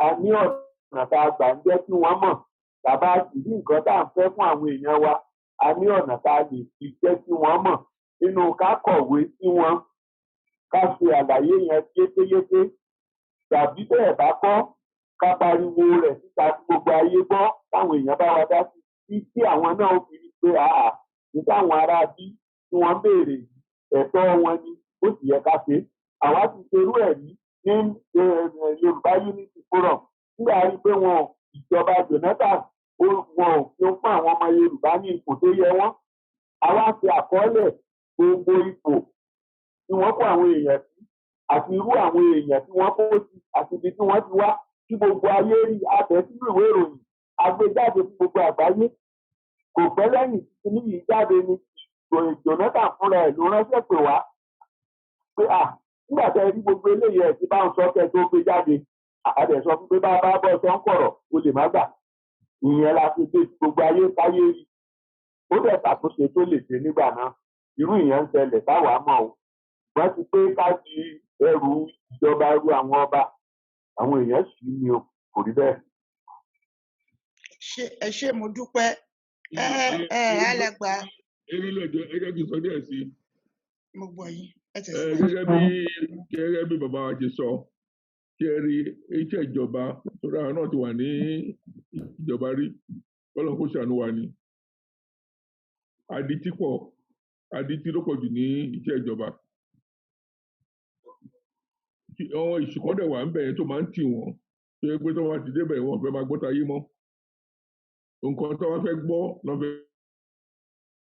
S1: a ní ọ̀nà tá a gbà ń jẹ́ kí wọ́n mọ̀. Tàbá sì rí nǹkan tá à ń fẹ́ fún àwọn èèyàn wa, a ní ọ̀nà tá a lè fi jẹ́ kí wọ́n mọ̀. Nínú ká kọ̀wé sí wọn, ká ṣe àlàyé yẹn yékéyéké, tàbí bẹ́ẹ̀ bá kọ́ ká pariwo rẹ̀ síta tí gbogbo ayé gbọ́ táwọn èèyàn bá wa dá sí tí àwọn náà ó fi rí pé ní táwọn ará bí tí wọ́n ń béèrè ẹ̀tọ́ wọn ni ó sì yẹ ká ṣe. Àwa ti ṣerú ẹ̀ rí ní Yorùbá Unity Forum nígbà rí pé ìjọba Jonathan wọn ò fi ń fún àwọn ọmọ Yorùbá ní ipò tó yẹ wọ́n. Àwa ṣe àkọọ́lẹ̀ gbogbo ipò tí wọ́n kó àwọn èèyàn sí àti irú àwọn èèyàn tí wọ́n kó sí àti ibi tí wọ́n ti wá tí gbogbo ayé rí abẹ sínú ìwé ìròyìn agbéjáde fún gbogbo àgbáyé. Kò pẹ́ lẹ́yìn títí ní yìí jáde ni Jonathan fúnra ẹ̀ ló ránṣẹ́ pè wá pé nígbà tẹ́ rí gbogbo eléyìí ẹ̀ tí bá ń sọ kẹ́ tó gbé jáde, àdẹ̀ sọ fún pé bá bọ́ sọ ń kọ̀rọ̀ o lè má gbà. Ìyẹn la fi gbé gbogbo ayé káyé rí. Ó dẹ̀ ṣàtúnṣe tó lè ṣe nígbà náà. Irú ìyẹn ń ṣẹlẹ̀ táwa mọ̀ o. Wọ́n ti pé ká di ẹrù ìjọba ẹrù àwọn ọba. Àwọn èèyàn sì ní o, kò rí bẹ́ẹ̀.
S2: Ẹ ṣé mo dúpẹ́. Alàgbà.
S3: Gẹ́gẹ́ bí sọ díẹ̀ sí.
S2: Mo gbọ́ yín. Ẹ tẹ̀síwájú.
S3: Gẹ́gẹ́ bí bàbá wa ti sọ, kí ẹ rí iṣẹ́ ìjọba torí àwọn náà ti wà ní ìjọba rí, Ọlọ́run kó ṣàánú wa ni. Adití ló pọ̀ jù ní iṣẹ́ ìjọba. Àwọn ìṣùkọ́ wà ń bẹ̀ tó máa ń tì wọ́n tó yẹ pé tó máa ti débẹ̀ wọn fẹ́ máa gbọ́ tayé mọ́. Nǹkan tó wá fẹ́ gbọ́ lọ́fẹ́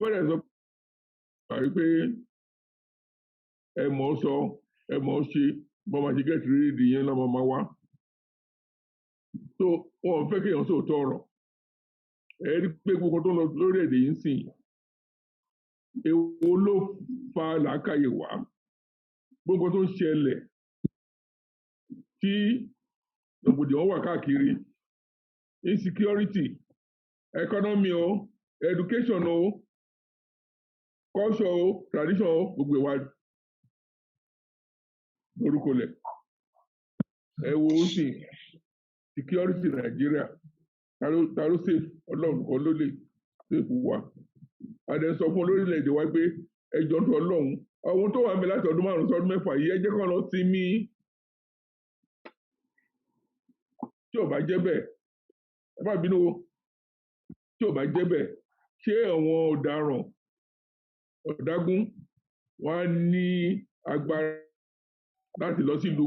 S3: bẹ́ẹ̀ sọ pé ẹ mọ̀ ọ́ sọ ẹ mọ̀ ọ́ ṣe bọ́ máa ṣe gẹ́ẹ̀tì rédíò yẹn lọ́mọ máa wá. So wọn fẹ́ kéèyàn sòótọ́ ọ̀rọ̀. Ẹ rí pé gbogbo tó ń lọ lórílẹ̀‐èdè yìí ń sìn. Èwo ló fa làákàyè wá? Gbogbo tó ń ṣẹlẹ̀ tí rògbòdìyàn wà káàkiri, insecurity, economy o, education o, culture o, tradition o, gbogbo ìwà orúkọ lẹ̀. Ẹ wo ó sì security Nàìjíríà ta ló safe Ọlọ́run kan ló lè safe wa. Adé sọ fún lórílẹ̀‐èdè wa pé ẹjọ́ tó Ọlọ́run àwọn tó wà mí láti ọdún 5 sọdún 6 yìí ẹ jẹ́ kán lọ sí mi. Tí ò bá jẹ́ bẹ́ẹ̀ ẹ má bínú o, tí ò bá jẹ́ bẹ́ẹ̀ ṣé àwọn ọ̀daràn ọ̀dágún wọn á ní agbára láti lọ sílùú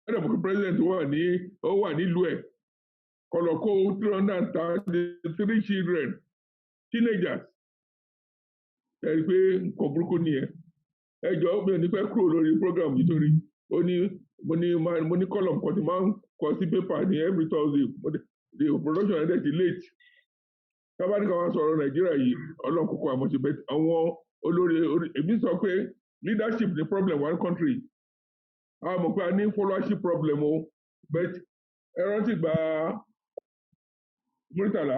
S3: ẹ̀rọ mọ̀ pé president ó wà nílùú ẹ̀ kọlọ̀ kó 333 children teenagers ẹ̀rí pé nǹkan burúkú nìyẹn ẹjọ́ mi ò ní fẹ́ kúrò lórí program yìí torí ó ní mo ní column kan tí máa ń kọ sí paper ní every Thursday the production ẹ̀dẹ̀ ti late tábàdí kan wá sọ̀rọ̀ Nàìjíríà yìí ọlọ́run kókó àmọ́ ṣe bẹ́ẹ̀ àwọn olórí èmi sọ pé leadership ni problem one country a mọ̀ pé a ní followership problem o but ẹ rántí gba Murtala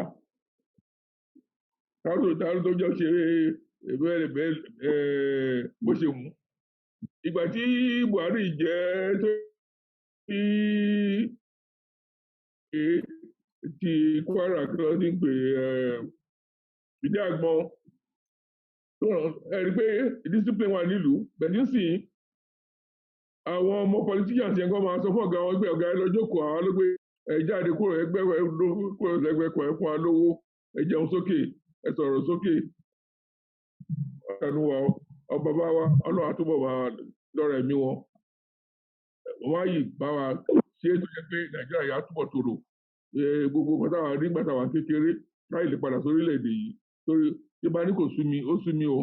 S3: táwọn tó jọ ṣe bó ṣe wù ìgbà tí Buhari jẹ́ tó ti Kwara kí wọ́n ti ń pè ìdí àgbọn ẹ rí i pé discipline wà nílùú bẹ̀ẹ́ nísìnyí àwọn ọmọ politicians yẹn kọ́ máa sọ fún ọ̀gá wọn pé ọ̀gá ẹ lọ jókòó àwọn ló gbé ẹ jáde kúrò ẹgbẹ́ kúrò lẹ́gbẹ́ kan ẹ fún wa lówó ẹ jẹun sókè ẹ sọ̀rọ̀ sókè ọ̀kanú wa ọba wa ọlọ́run àtúbọ̀ wa lọ́rọ̀ ẹ̀mí wọn wọ́n á yìí bá wa ṣe é tó yẹ pé Nàìjíríà yà á túbọ̀ tòrò gbogbo nǹkan táwa rí nígbà táwa kékeré láì lè padà sórílẹ̀-èdè yìí torí tí bá ní kò sú mi ó sú mi o.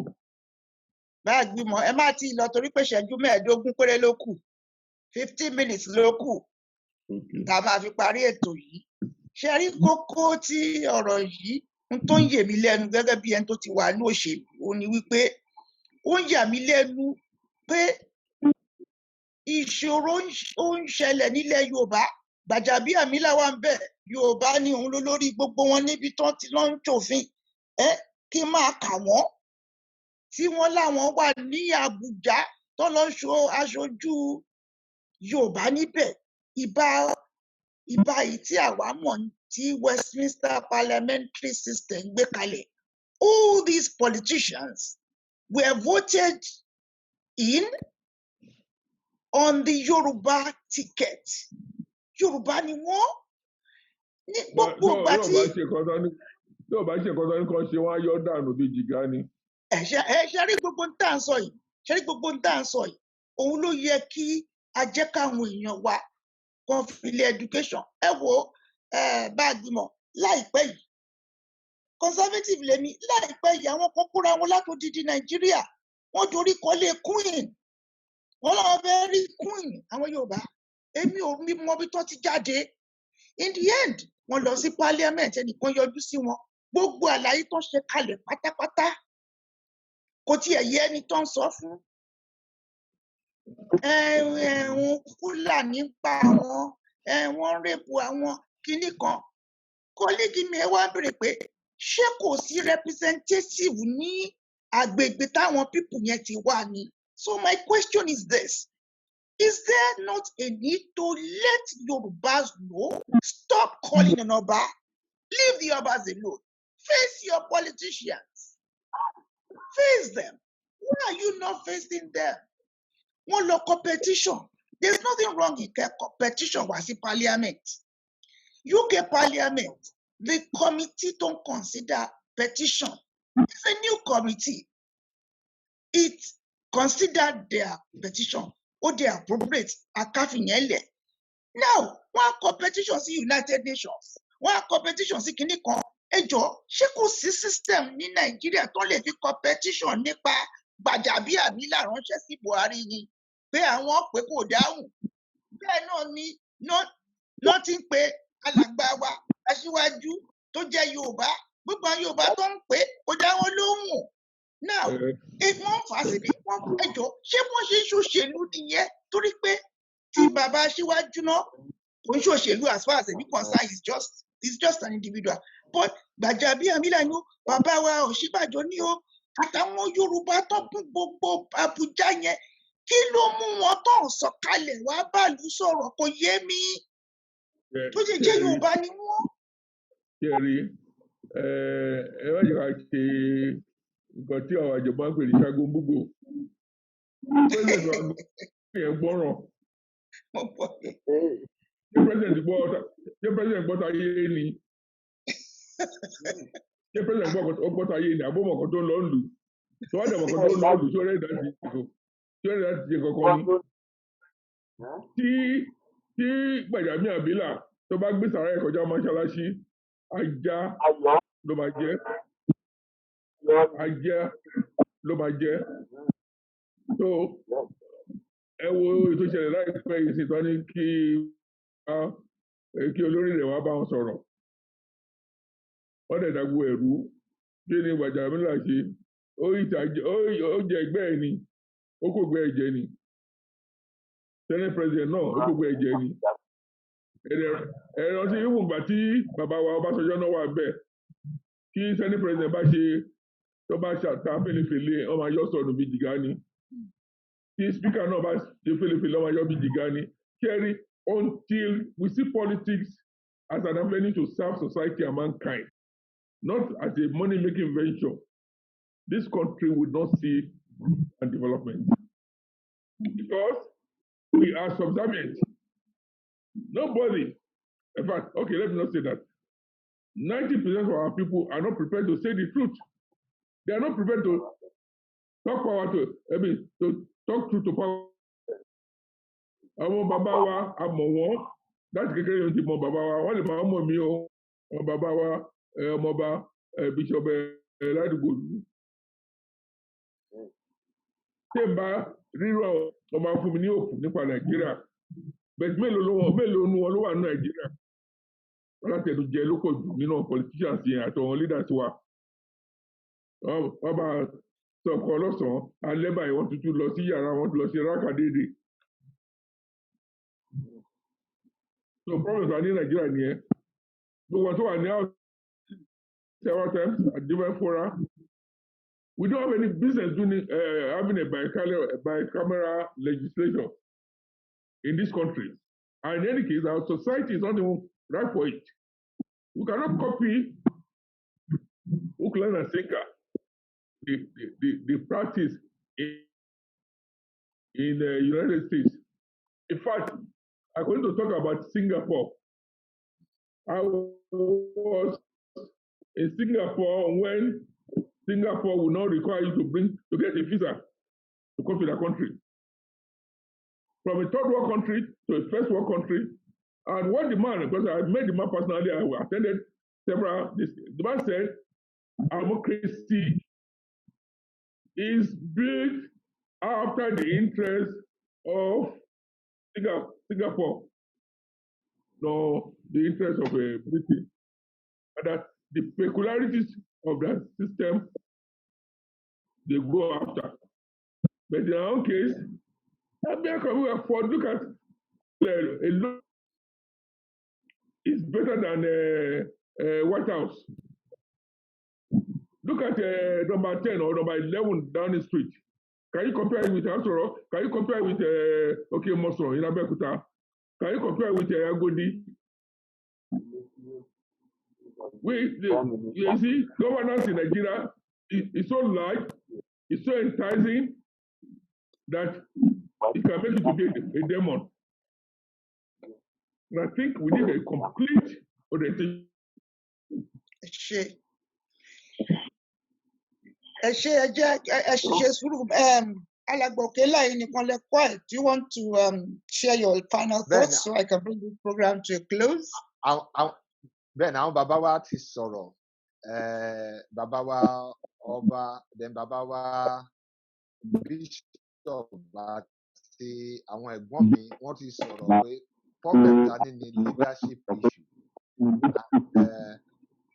S2: báà gbìmọ̀ ẹ má tí ì lọ torí pé ìṣẹ́jú 15 péré ló kù 15 minutes ló kù tá a máa fi parí ètò yìí ṣe rí kókó tí ọ̀rọ̀ yìí ń tó ń yè mí lẹ́nu gẹ́gẹ́ bí ẹni tó ti wà ní òṣèlú ó ní wípé ó ń yà mí lẹ́nu pé ìṣòro ó ń ṣẹlẹ̀ nílẹ̀ Yorùbá Gbajabiamila wà ń bẹ̀ Yorùbá ní òun ló lórí gbogbo wọn níbi tán ti lọ ń ṣòfin kí máa kà wọ́n tí wọ́n láwọn wà ní Àbújá tó lọ aṣojú Yorùbá níbẹ̀ ìbá yìí tí àwa mọ̀ tí Westminster parliamentary system gbé kalẹ̀ all these politicians were voted in on the Yorùbá ticket Yorùbá ni wọ́n ní gbogbo ìgbà tí
S3: yóò bá ṣe kọ́tọ́ ní kan ṣe wọ́n á yọ dànù bíi jìgá ni.
S2: ṣe rí gbogbo ń tà ń sọ yìí òun ló yẹ kí a jẹ́ káwọn èèyàn wa kan fi ilé education ẹ wo Báàgbìmọ̀ láìpẹ́ yìí conservative lèmi láìpẹ́ yìí àwọn kan kóra wọn látòdìdí Nàìjíríà wọ́n dorí kọ́lé queen wọ́n làwọn fẹ́ rí queen àwọn Yorùbá èmi ò mọ bí tó ti jáde in the end wọ́n lọ sí parliament ẹnìkan yọjú sí wọn gbogbo àlàyé tó ń ṣe kalẹ̀ pátápátá kò tiẹ̀ yẹ ẹni tó ń sọ fún ẹ̀wọ̀n Fúlàní pa àwọn wọ́n rẹ́pù àwọn kinní kan kọ́lẹ́gì mi ẹ wá bèrè pé ṣé kò sí representative ní agbègbè táwọn people yẹn ti wà ní so my question is this. Is there not a need to let Yorubas know? Stop calling an Oba. Leave the Obas alone. Face your politicians. Face them. Why are you not facing them? One law competition. There's nothing wrong in competition was in parliament. UK parliament, the committee don't consider petition. It's a new committee. It considered their petition. Ó dey appropriate akáfìyàn lẹ̀. Now, wọ́n á competition sí United Nations, wọ́n á competition sí kinní kan. Ẹ jọ̀ọ́, ṣé kò sí system ní Nàìjíríà tó lè fi competition nípa Gbajabiamila ránṣẹ́ sí Buhari ni pé àwọn pé kò dáhùn. Bẹ́ẹ̀ náà ni lọ́ ti ń pe alàgbà wa aṣíwájú tó jẹ́ Yorùbá. Gbogbo àwọn Yorùbá tó ń pè kò dá wọn lóhùn. Now, wọ́n fà á síbi wọ́n ẹjọ́ ṣé wọ́n ṣe ń ṣòṣèlú nìyẹn torí pé tí bàbá aṣíwájú náà kò ń ṣòṣèlú as far as èmi concern is just an individual but Gbajabiamila ni ó bàbá wa Ọ̀ṣínbàjò ni ó àtàwọn Yorùbá tó kún gbogbo Àbújá yẹn kí ló mú wọn tó ń sọ̀kalẹ̀ wá bàálù sọ̀rọ̀ kò yé mi tó ṣe jẹ́ Yorùbá ni wọ́n.
S3: Kẹ̀rí ẹ má jẹ́ ká ṣe nǹkan tí àwọn àjọba ń pè ní ṣágo gbogbo president wa yẹn gbọ́ràn ṣé president gbọ́ta yé ni ṣé president gbọ́ta yé ni àbọ̀mọ̀ kan tó ń lọ ń lù tó wá dàbọ̀ kan tó ń lọ ń lù tí ó rẹ̀ dá sí ṣe kankan ni tí Gbàjàbíàmílà tó bá gbé sàárà ẹ̀ kọjá mọ́ṣáláṣí ajá ló máa jẹ́ so ẹ wo ètò ìṣẹ̀lẹ̀ láìpẹ́ yìí sì tán ní kí olórí rẹ̀ wá bá wọn sọ̀rọ̀ wọ́n dẹ̀ dàgbò ẹ̀rú kí ni Gbàjàbíàmílà ṣe ó jẹ ẹgbẹ́ ẹ̀ ni ó kò gbé ẹ̀jẹ̀ ni senate president náà ó kò gbé ẹ̀jẹ̀ ni ẹ̀rọ tí ìwọ̀n gbà tí bàbá wa Ọbásanjọ́ náà wà bẹ́ẹ̀ kí senate president bá ṣe tó bá ṣàtà fèlèfèlè ọmọ ayọ́ sọ̀nù bíi jìgá ni tí speaker náà bá ṣe fèlèfèlè ọmọ ayọ́ bíi jìgá ni kẹ́rí until we see politics as an avenue to serve society and mankind not as a money-making venture this country would not see and development because we are subservient. Nobody, in fact, okay, let me not say that. 90% of our people are not prepared to say the truth. They are not prepared to talk talk truth to power. Àwọn bàbá wa àmọ̀ wọ́n láti kékeré yóò ti mọ bàbá wa wọ́n lè máa mọ̀ mí o àwọn bàbá wa ọmọọba Bishop Ládùúgbòlú. Ṣé n bá rírọ̀ ọmọ fún mi ní òkú nípa Nàìjíríà bẹ́ẹ̀ mélòó nu wọn ló wà ní Nàìjíríà wọn láti ẹnu jẹ ló pọ̀ jù nínú politicians yẹn àtọwọn leaders wa wọn bá sọkọ lọ́sàn-án alẹ́ báyìí wọ́n tuntun lọ sí yàrá wọn lọ sí rákàdédé so problems wà ní Nàìjíríà nìyẹn gbogbo tó wà ní house several times at different fora we don't have any business doing having a bicameral legislation in this country. And in any case, our society is not even right for it. We cannot copy hook, line, and sinker the practice in the United States. In fact, I'm going to talk about Singapore. I was in Singapore when Singapore will not require you to get a visa to come to the country. From a third world country to a first world country. And what the man, because I met the man personally, I attended several, the man said, democracy is built after the interest of Singapore, no, the interest of Britain. And that the peculiarities of that system, they go after. But in our own case, America will afford, look at a lot, it's better than White House. Look at number 10 or number 11 down the street. Can you compare it with Asoro? Can you compare it with Moso in Abeokuta? Can you compare it with Agodi? You see, governance in Nigeria is so large, it's so enticing that it can make you to be a demon. And I think we need a complete orientation.
S2: Do you want to share your final thoughts so I can bring this program to a close?
S11: Bẹ́ẹ̀ ni àwọn bàbá wa ti sọ̀rọ̀ bàbá wa ọba then bàbá wa bishop àti àwọn ẹ̀gbọ́n mi wọ́n ti sọ̀rọ̀ pé problem ta ní leadership issue.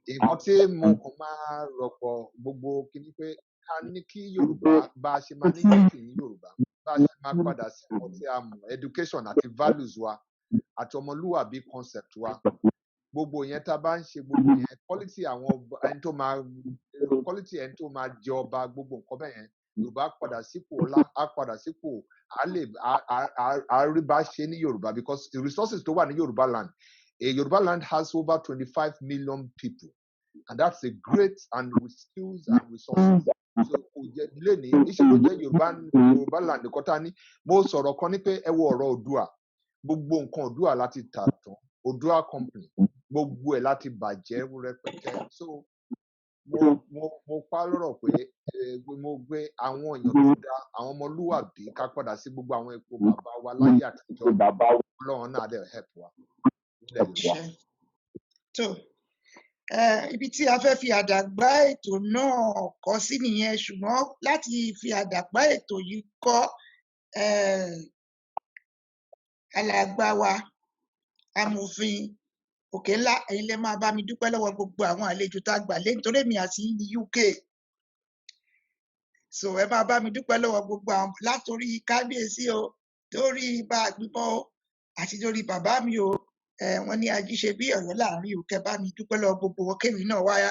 S11: Nǹkan tí mo kàn máa rọ̀pọ̀ gbogbo kíní pé ká ní kí Yorùbá bá a ṣe máa ní unity ní Yorùbá bá a ṣe máa padà sí nǹkan tí a mọ̀ education àti values wa àti ọmọlúwàbí concept wa. Gbogbo yẹn tá a bá ń ṣe gbogbo yẹn quality àwọn ẹni tó máa jẹ ọba gbogbo nǹkan bẹ́ẹ̀ yẹn Yorùbá padà sípò ọlá á padà sípò àríbá ṣe ní Yorùbá because the resources tó wà ní Yorùbá land Yorùbá land has over 25 million people and that's a great and with skills and resources. So kò jẹ́ lẹ́ni iṣẹ́ kò jẹ́ Yorùbá land kọ́tà ní mo sọ̀rọ̀ kan ní pé ẹ wo ọ̀rọ̀ Oòduà gbogbo nǹkan Oòduà láti tà tán Oòduà company gbogbo ẹ̀ láti bàjẹ́ rẹpẹtẹ so mo pa lọ́rọ̀ pé mo gbé àwọn èèyàn tó da àwọn ọmọlúwàbí ká padà sí gbogbo àwọn ipò bàbá wa láyé àtijọ́ ọlọ́run náà dẹ̀ help wa nílẹ̀ Yorùbá.
S2: tó ibi tí a fẹ́ fi àdàgbà ètò náà kọ́ sí nìyẹn ṣùgbọ́n láti fi àdàgbà ètò yìí kọ́ alàgbà wa amòfin Òkèńlá ẹ̀yin lè máa bá mi dúpẹ́ lọ́wọ́ gbogbo àwọn àlejò tá a gbà lé nítorí èmi àti ní UK so ẹ máa bá mi dúpẹ́ lọ́wọ́ gbogbo àwọn látòrí kábíyèsí o lórí bá a gbígbọ́ àti lórí bàbá mi o wọ́n ní ajíṣe bí Ọ̀yọ́ láàrin òkè bá mi dúpẹ́ lọ́wọ́ gbogbo wọn kéwì náà wáyà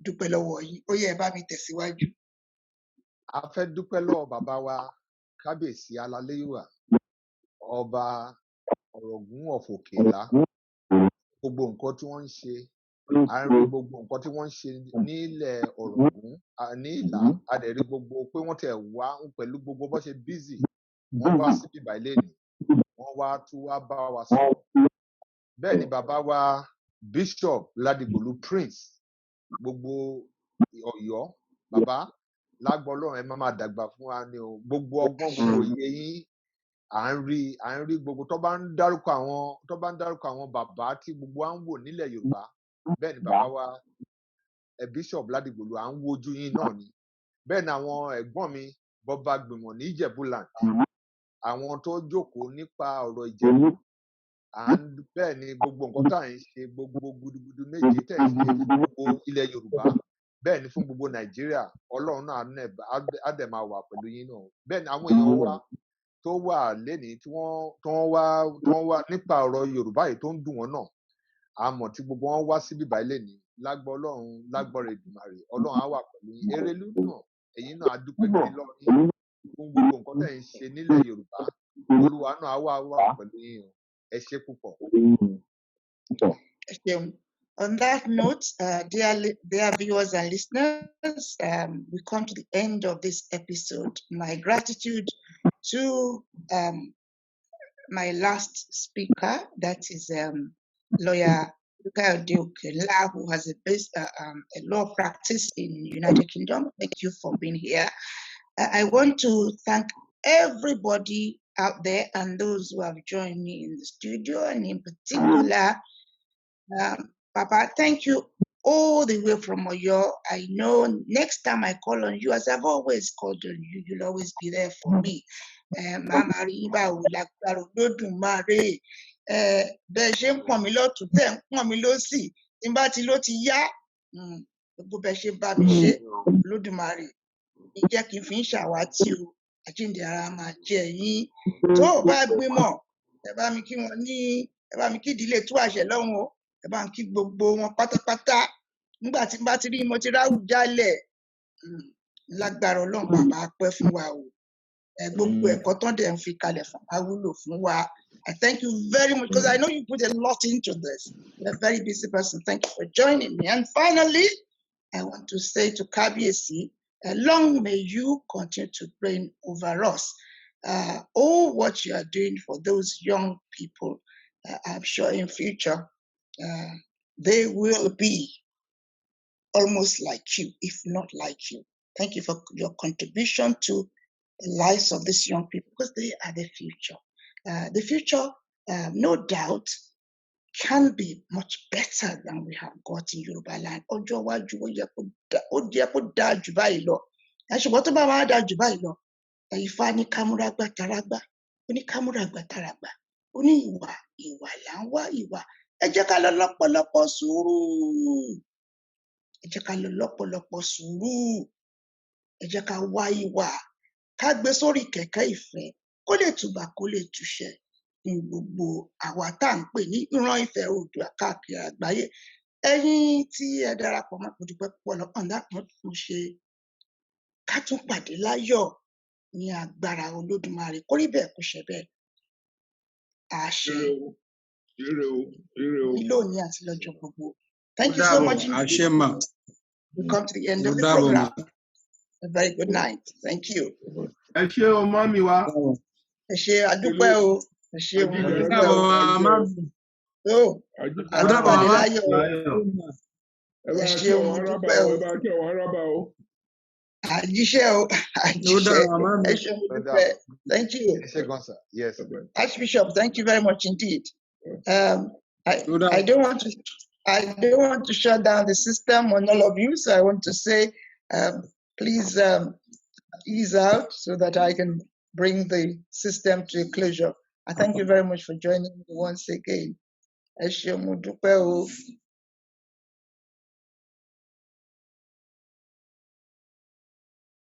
S2: dúpẹ́ lọ́wọ́ yìí ó yẹ ẹ bá mi tẹ̀síwájú.
S11: a fẹ́ dúpẹ́ lọ́wọ́ bàbá wa kábíyèsí Aláléyùwà ọba Ọ̀rọ̀gún of Òkèńlá gbogbo nǹkan tí wọ́n ń ṣe à ń rí gbogbo nǹkan tí wọ́n ń ṣe nílẹ̀ Ọ̀rọ̀gún ní Ìlá a dẹ̀ rí gbogbo pé wọ́n tẹ̀ wá pẹ̀lú gbogbo bó ṣe bízì wọ́n wá síbí báyìí lẹ́nu wọ́n wá tún wá bá wa sọ̀rọ̀ bẹ́ẹ̀ ni bàbá wa Bishop Ládìgbòlú Prince gbogbo Ọ̀yọ́ bàbá lágbọ́ Ọlọ́run ẹ máa dàgbà fún wa ni o gbogbo ọgbọ́n gbogbo òye yín à ń rí gbogbo tó bá ń dárúkọ àwọn bàbá tí gbogbo wa ń wò nílẹ̀ Yorùbá bẹ́ẹ̀ ni bàbá wa Bishop Ládìgbòlú à ń wojú yín náà ni bẹ́ẹ̀ ni àwọn ẹ̀gbọ́n mi bọba gbìmọ̀ ní Ìjẹ̀bú-Land àwọn tó jókòó nípa ọ̀rọ̀ Ìjẹ̀bú bẹ́ẹ̀ ni gbogbo nǹkan tá à ń ṣe gbogbo gudugudu méje tẹ̀ ń ṣe fún gbogbo ilẹ̀ Yorùbá bẹ́ẹ̀ ni fún gbogbo Nàìjíríà Ọlọ́run náà á dẹ̀ máa wà pẹ̀lú yín náà bẹ́ẹ̀ ni àwọn èèyàn wa tó wà lénìí tí wọ́n wá nípa ọ̀rọ̀ Yorùbá yìí tó ń dùn wọ́n náà àmọ́ tí gbogbo wọn wá síbí báyìí lénìí lágbọ́ Ọlọ́run lágbọ́rọ̀ Èdùmàrè Ọlọ́run á wà pẹ̀lú yín Erelú náà ẹ̀yin náà á dúpẹ́ gidi lọ́rùn yín fún gbogbo nǹkan tẹ̀ ń ṣe nílẹ̀ Yorùbá Olúwa náà á wà pẹ̀lú yín o ẹ ṣé púpọ̀.
S2: On that note, dear viewers and listeners, we come to the end of this episode. My gratitude to my last speaker, that is lawyer Káyọ̀dé Òkèńlá, who has a law practice in United Kingdom. Thank you for being here. I want to thank everybody out there and those who have joined me in the studio, and in particular, Papa, thank you all the way from Oyo. I know next time I call on you, as I've always called on you, you'll always be there for me. Mama Riba Ulagbaro Lódùmarè, bẹ́ẹ̀ ṣe ń pọ̀n mí lọ́tùn tẹ̀ ń pọ̀n mí lósì, tí n bá ti ló ti yá, gbogbo bẹ́ẹ̀ ṣe bá mi ṣe Lódùmarè, ìjẹ́ kí n fi ń ṣàwátì o, àjíǹde ara máa jẹ yín. Tó o bá gbímọ̀, ẹ bá mi kí wọn ní, ẹ bá mi kí ìdílé tú àṣẹ lọ́hùn o. Ẹ bá ń kí gbogbo wọn pátápátá nígbà tí n bá ti rí mo ti ráwùjálẹ̀ lágbára Ọlọ́run bàbá pẹ́ fún wa o gbogbo ẹ̀kọ́ tán dẹ̀ ń fi kalẹ̀ fún wa wúlò fún wa. I thank you very much because I know you put a lot into this. You're a very busy person. Thank you for joining me. And finally, I want to say to Kábíyèsí, long may you continue to reign over us. All what you are doing for those young people, I'm sure in future, they will be almost like you, if not like you. Thank you for your contribution to the lives of these young people because they are the future. The future, no doubt, can be much better than we have got in Yoruba land. Ọjọ́ iwájú ó jẹ́ kó dáa jù báyìí lọ. Ṣùgbọ́n tó bá wá dáa jù báyìí lọ, Ifá ní kámúrágbá tarágbá, ó ní kámúrágbá tarágbá, ó ní ìwà là ń wá ìwà. Ẹ jẹ́ ká lọ lọ́pọ̀lọpọ̀ sùúrù. Ẹ jẹ́ ká lọ lọ́pọ̀lọpọ̀ sùúrù. Ẹ jẹ́ ká wá ìwà. Ká gbé sórí kẹ̀kẹ́ ìfẹ́ kó lè tùbà kó lè túṣẹ ní gbogbo àwa tá à ń pè ní ìran ìfẹ́ Oòduà káàkiri àgbáyé. Ẹ̀yin tí ẹ darapọ̀ mọ́ mo dúpẹ́ púpọ̀ lọ́kàn dákun mo ṣe ká tún pàdé láyọ̀ ní agbára Olódùmarè kó rí bẹ́ẹ̀ kó ṣe bẹ́ẹ̀. Àṣẹ. Lónìí àti lọ́jọ́ gbogbo. Thank you so much. We come to the end of the program. A very good night. Thank you.
S8: Ẹ ṣé o mọ́mì wa.
S2: Ẹ ṣé adúpẹ́ o. Ẹ ṣé o adúpẹ́ o. Ó adúpẹ́ láyọ̀.
S3: ẹ bá
S2: ẹ
S3: kí
S2: ṣeun
S3: àwọn
S2: mo
S3: arábà
S2: dúpẹ́
S3: o
S2: o
S3: ẹ bá kí àwọn arábà o.
S2: àjíṣẹ́ o
S9: ó
S2: àjíṣẹ́
S9: dára má mi.
S2: ẹ ṣeun mo
S11: Ó
S2: dúpẹ́
S11: dàbọ̀.
S2: thank you
S11: Ẹ ṣé gan sir. Yes.
S2: Archbishop thank you very much indeed. I
S9: ó dára.
S2: I don't want to shut down the system on all of you, so I want to say, please ease out so that I can bring the system to a closure. I thank you very much for joining me once again. Ẹ ṣé mo dúpẹ́ o.